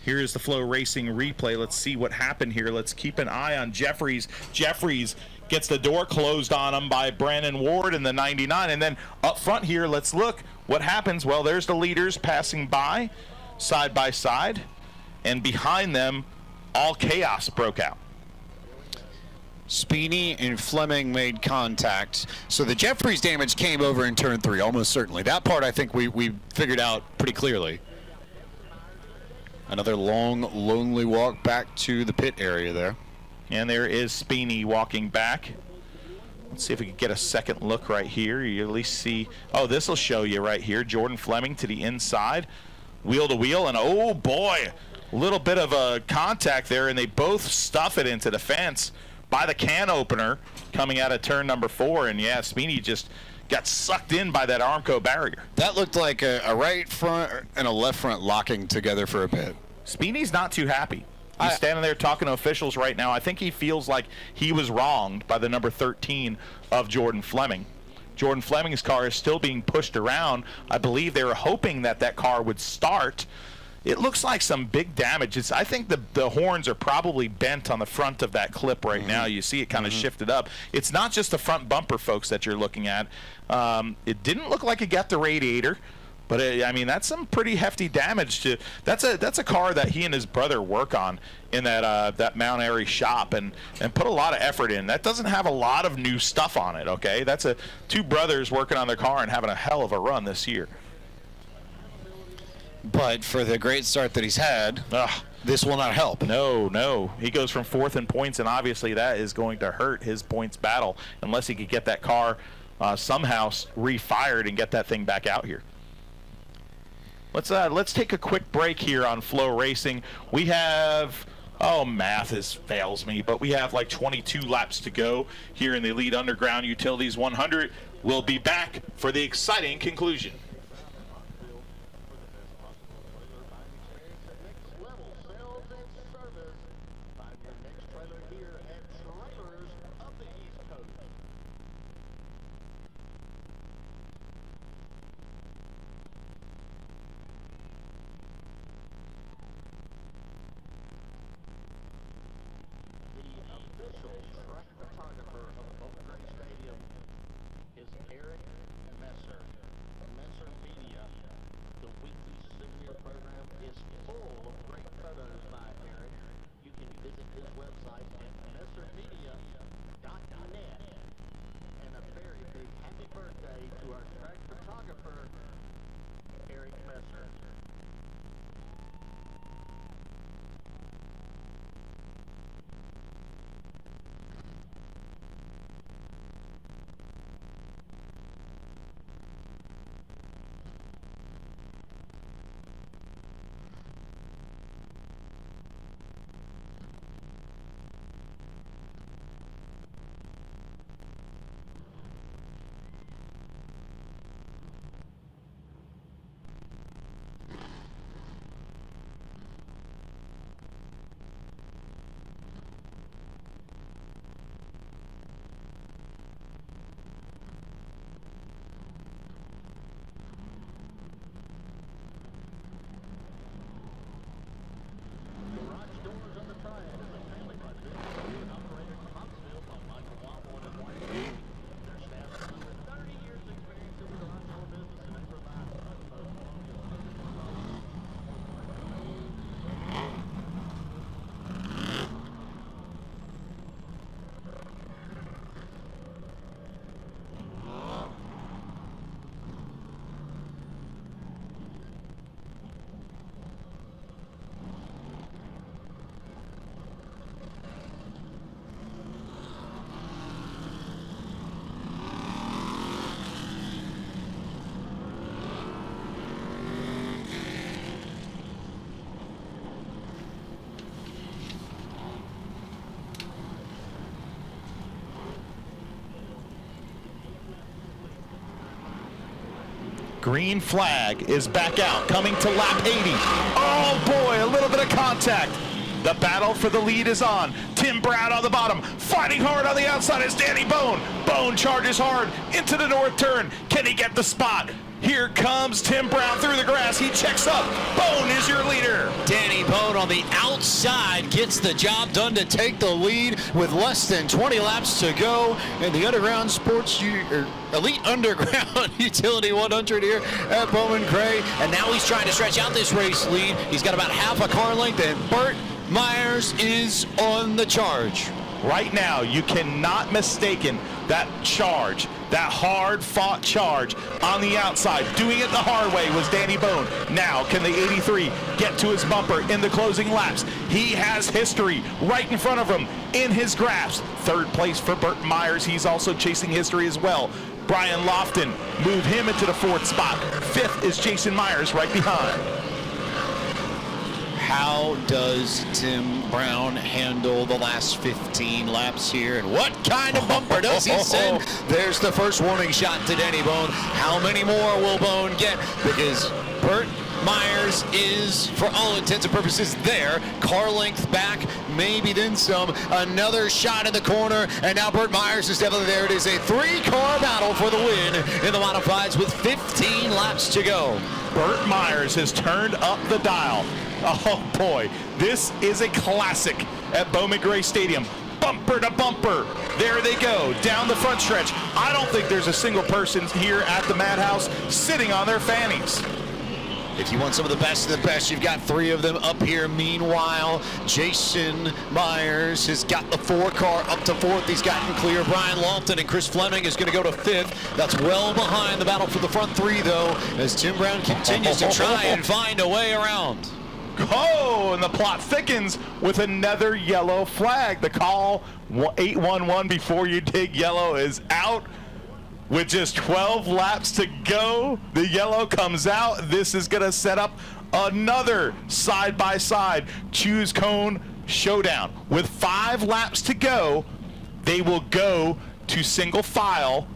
[SPEAKER 1] Here is the Flow Racing replay. Let's see what happened here. Let's keep an eye on Jeffries. Jeffries gets the door closed on him by Brandon Ward in the 99. And then up front here, let's look what happens. Well, there's the leaders passing by side. and behind them, all chaos broke out.
[SPEAKER 3] Speedy and Fleming made contact. So the Jeffries damage came over in turn 3, almost certainly. That part I think we figured out pretty clearly. Another long, lonely walk back to the pit area there.
[SPEAKER 1] And there is Speedy walking back. Let's see if we can get a second look right here. You at least see, oh, this will show you right here. Jordan Fleming to the inside, wheel to wheel, and oh boy, a little bit of a contact there, and they both stuff it into the fence by the can opener coming out of turn number 4. And yeah, Speedy just got sucked in by that Armco barrier.
[SPEAKER 3] That looked like a right front and a left front locking together for a bit.
[SPEAKER 1] Speedy's not too happy. He's standing there talking to officials right now. I think he feels like he was wronged by the number 13 of Jordan Fleming. Jordan Fleming's car is still being pushed around. I believe they were hoping that that car would start. It looks like some big damage. I think the horns are probably bent on the front of that clip right now. You see it kind of shifted up. It's not just the front bumper, folks, that you're looking at. It didn't look like it got the radiator. But I mean, that's some pretty hefty damage. That's a car that he and his brother work on in that Mount Airy shop and put a lot of effort in. That doesn't have a lot of new stuff on it. Okay, that's two brothers working on their car and having a hell of a run this year.
[SPEAKER 3] But for the great start that he's had, this will not help.
[SPEAKER 1] No. He goes from 4th in points, and obviously that is going to hurt his points battle unless he could get that car somehow refired and get that thing back out here. Let's take a quick break here on Flow Racing. We have, math fails me, but we have like 22 laps to go here in the Elite Underground Utilities 100. We'll be back for the exciting conclusion. Green flag is back out, coming to lap 80. Oh boy, a little bit of contact. The battle for the lead is on. Tim Brown on the bottom, fighting hard on the outside is Danny Bone. Bone charges hard into the north turn. Can he get the spot? Here comes Tim Brown through the grass. He checks up. Bone is your leader.
[SPEAKER 3] Danny Bone on the outside gets the job done to take the lead with less than 20 laps to go. And the Underground Elite Underground Utility 100 here at Bowman Gray. And now he's trying to stretch out this race lead. He's got about half a car length, and Burt Myers is on the charge.
[SPEAKER 1] Right now, you cannot mistaken that charge, that hard-fought charge on the outside. Doing it the hard way was Danny Bone. Now, can the 83 get to his bumper in the closing laps? He has history right in front of him in his grasp. Third place for Burt Myers. He's also chasing history as well. Brian Lofton, move him into the fourth spot. Fifth is Jason Myers right behind.
[SPEAKER 3] How does Tim Brown handle the last 15 laps here? And what kind of bumper does he send? There's the first warning shot to Danny Bone. How many more will Bone get? Because Burt Myers is, for all intents and purposes, there. Car length back, maybe then some. Another shot in the corner, and now Burt Myers is definitely there. It is a three-car battle for the win in the modifieds with 15 laps to go.
[SPEAKER 1] Burt Myers has turned up the dial. Oh boy, this is a classic at Bowman Gray Stadium. Bumper to bumper. There they go, down the front stretch. I don't think there's a single person here at the Madhouse sitting on their fannies.
[SPEAKER 3] If you want some of the best of the best, you've got three of them up here. Meanwhile, Jason Myers has got the four-car up to fourth. He's gotten clear. Brian Lofton and Chris Fleming is going to go to fifth. That's well behind the battle for the front three, though, as Tim Brown continues to try and find a way around.
[SPEAKER 1] Oh, and the plot thickens with another yellow flag. The call 811 before you dig yellow is out. With just 12 laps to go, the yellow comes out. This is going to set up another side-by-side choose cone showdown. With 5 laps to go, they will go to single file.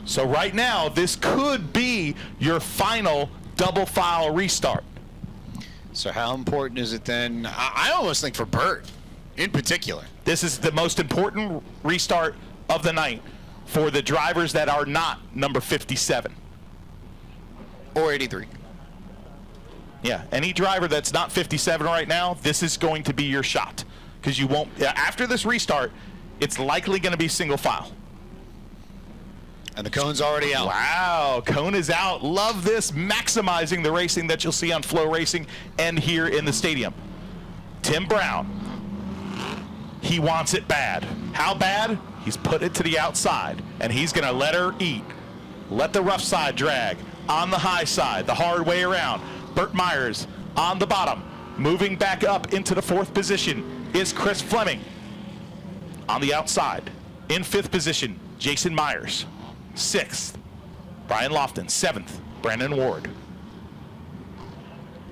[SPEAKER 1] So right now, this could be your final double file restart.
[SPEAKER 3] So how important is it then? I almost think for Burt in particular.
[SPEAKER 1] This is the most important restart of the night for the drivers that are not number 57.
[SPEAKER 3] Or 83.
[SPEAKER 1] Yeah, any driver that's not 57 right now, this is going to be your shot. Because you won't, after this restart, it's likely going to be single file.
[SPEAKER 3] And the cone's already out.
[SPEAKER 1] Wow, cone is out. Love this, maximizing the racing that you'll see on Flow Racing and here in the stadium. Tim Brown, he wants it bad. How bad? He's put it to the outside, and he's going to let her eat. Let the rough side drag. On the high side, the hard way around. Burt Myers on the bottom. Moving back up into the fourth position is Chris Fleming. On the outside, in fifth position, Jason Myers. Sixth, Brian Lofton. Seventh, Brandon Ward.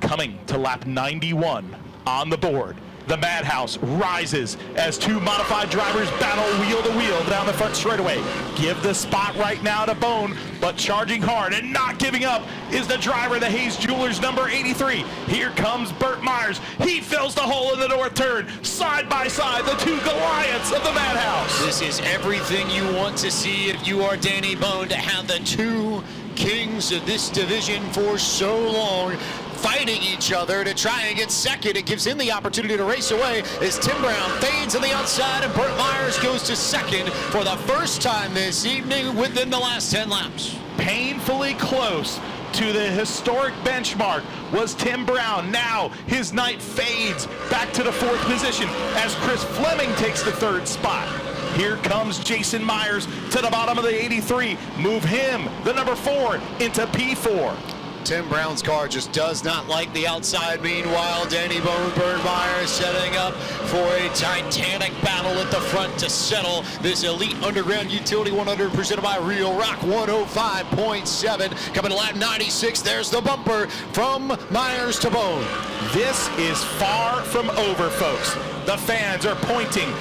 [SPEAKER 1] Coming to lap 91 on the board. The Madhouse rises as two modified drivers battle wheel to wheel down the front straightaway. Give the spot right now to Bone, but charging hard and not giving up is the driver, the Hayes Jewelers number 83. Here comes Burt Myers. He fills the hole in the north turn. Side by side, the two Goliaths of the Madhouse.
[SPEAKER 3] This is everything you want to see if you are Danny Bone, to have the two kings of this division for so long fighting each other to try and get second. It gives him the opportunity to race away as Tim Brown fades on the outside and Burt Myers goes to second for the first time this evening within the last 10 laps.
[SPEAKER 1] Painfully close to the historic benchmark was Tim Brown. Now his night fades back to the fourth position as Chris Fleming takes the third spot. Here comes Jason Myers to the bottom of the 83. Move him, the number 4, into P4.
[SPEAKER 3] Tim Brown's car just does not like the outside. Meanwhile, Danny Bone, Burt Myers setting up for a titanic battle at the front to settle this Elite Underground Utility 100 presented by Real Rock 105.7. Coming to lap 96, there's the bumper from Myers to Bone.
[SPEAKER 1] This is far from over, folks. The fans are pointing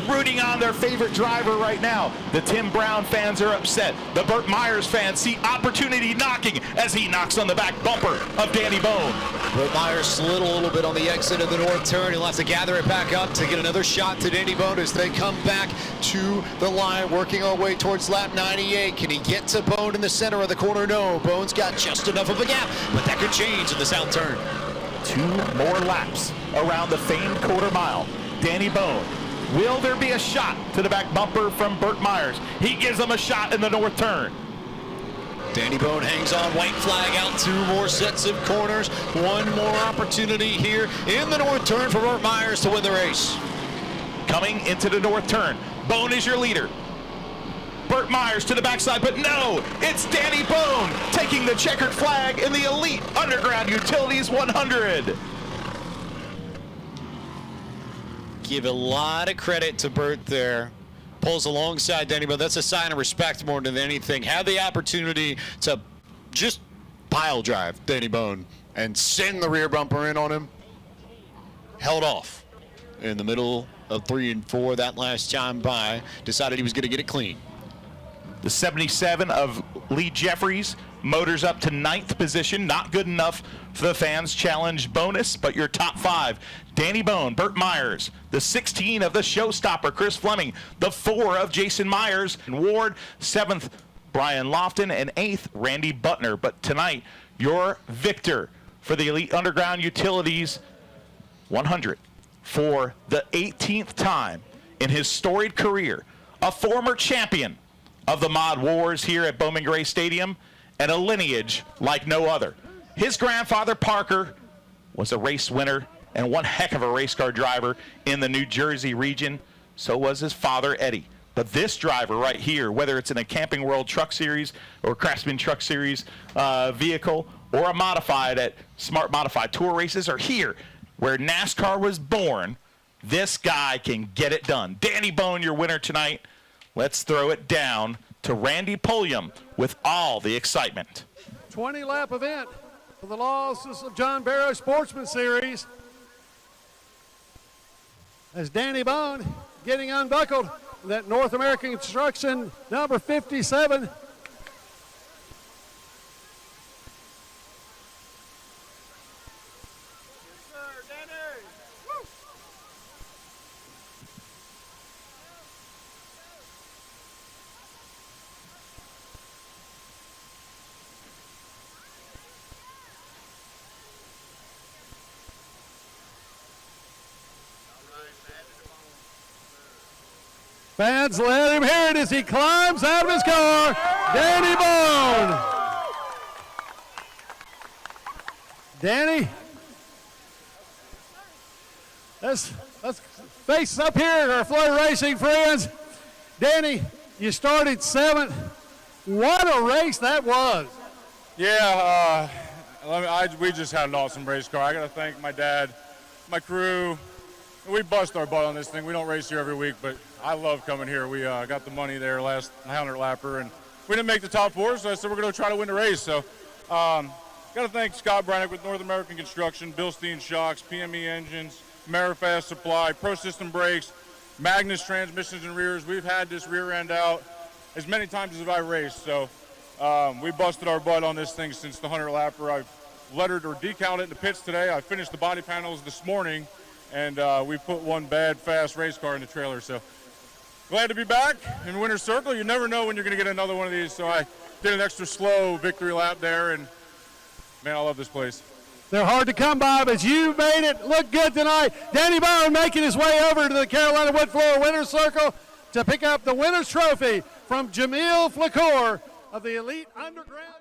[SPEAKER 1] rooting on their favorite driver right now. The Tim Brown fans are upset. The Burt Myers fans see opportunity knocking as he knocks on the back bumper of Danny Bone.
[SPEAKER 2] Burt Myers slid a little bit on the exit of the north turn. He'll have to gather it back up to get another shot to Danny Bone as they come back to the line, working our way towards lap 98. Can he get to Bone in the center of the corner? No. Bone's got just enough of a gap, but that could change in the south turn.
[SPEAKER 1] 2 more laps around the famed quarter mile. Danny Bone. Will there be a shot to the back bumper from Burt Myers? He gives him a shot in the north turn.
[SPEAKER 2] Danny Bone hangs on, white flag out, 2 more sets of corners, 1 more opportunity here in the north turn for Burt Myers to win the race.
[SPEAKER 1] Coming into the north turn, Bone is your leader. Burt Myers to the backside, but no, it's Danny Bone taking the checkered flag in the Elite Underground Utilities 100.
[SPEAKER 2] Give a lot of credit to Burt there. Pulls alongside Danny Bone. That's a sign of respect more than anything. Had the opportunity to just pile drive Danny Bone and send the rear bumper in on him. Held off in the middle of 3 and 4 that last time by. Decided he was going to get it clean.
[SPEAKER 1] The 77 of Lee Jeffries motors up to 9th position. Not good enough for the fans challenge bonus, but your top 5. Danny Bone, Burt Myers. The 16 of the showstopper, Chris Fleming. The 4 of Jason Myers and Ward. 7th, Brian Lofton. And 8th, Randy Butner. But tonight, your victor for the Elite Underground Utilities 100 for the 18th time in his storied career. A former champion of the Mod Wars here at Bowman Gray Stadium, and a lineage like no other. His grandfather, Parker, was a race winner and one heck of a race car driver in the New Jersey region. So was his father, Eddie. But this driver right here, whether it's in a Camping World Truck Series or Craftsman Truck Series vehicle or a modified at Smart Modified Tour races, or here where NASCAR was born, this guy can get it done. Danny Bone, your winner tonight. Let's throw it down to Randy Pulliam with all the excitement.
[SPEAKER 4] 20-lap event for the losses of John Barrow Sportsman Series. As Danny Bone getting unbuckled, that North American Construction number 57. Fans, let him hear it as he climbs out of his car. Danny Bone. Danny, let's face up here at our Flow Racing friends. Danny, you started 7th. What a race that was.
[SPEAKER 5] Yeah, we just had an awesome race car. I got to thank my dad, my crew. We bust our butt on this thing. We don't race here every week, but I love coming here. We got the money there last 100 lapper, and we didn't make the top 4, so I said we're going to try to win the race. So got to thank Scott Brannick with North American Construction, Bill Steen Shocks, PME Engines, Amerifast Supply, Pro System Brakes, Magnus Transmissions and Rears. We've had this rear end out as many times as I've raced, so we busted our butt on this thing since the 100 lapper. I've lettered or decaled it in the pits today. I finished the body panels this morning, and we put one bad, fast race car in the trailer. So glad to be back in Winner's Circle. You never know when you're going to get another one of these. So I did an extra slow victory lap there, and man, I love this place.
[SPEAKER 4] They're hard to come by, but you made it look good tonight. Danny Bone making his way over to the Carolina Wood Floor Winner's Circle to pick up the winner's trophy from Jamil Flacour of the Elite Underground.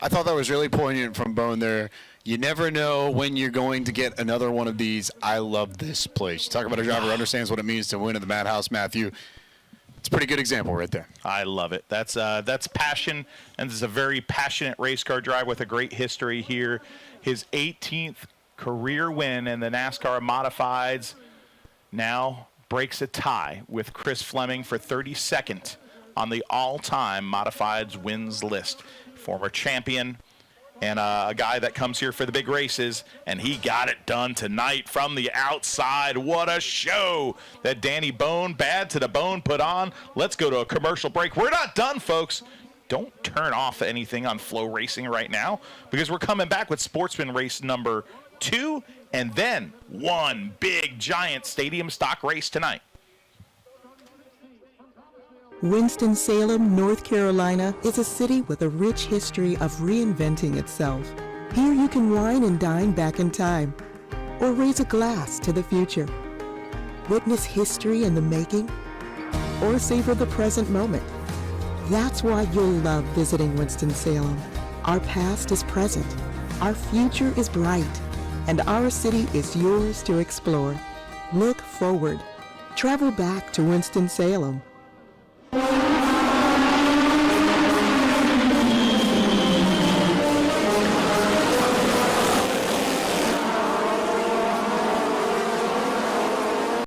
[SPEAKER 3] I thought that was really poignant from Bone there. You never know when you're going to get another one of these. I love this place. Talk about a driver who understands what it means to win at the Madhouse, Matthew. It's a pretty good example right there.
[SPEAKER 1] I love it. That's passion, and this is a very passionate race car driver with a great history here. His 18th career win in the NASCAR Modifieds now breaks a tie with Chris Fleming for 32nd on the all-time Modifieds wins list. Former champion and a guy that comes here for the big races, and he got it done tonight from the outside. What a show that Danny Bone, Bad to the Bone, put on. Let's go to a commercial break. We're not done, folks. Don't turn off anything on Flow Racing right now, because we're coming back with Sportsman Race number 2, and then one big, giant stadium stock race tonight.
[SPEAKER 6] Winston-Salem, North Carolina is a city with a rich history of reinventing itself. Here you can wine and dine back in time, or raise a glass to the future. Witness history in the making, or savor the present moment. That's why you'll love visiting Winston-Salem. Our past is present, our future is bright, and our city is yours to explore. Look forward. Travel back to Winston-Salem.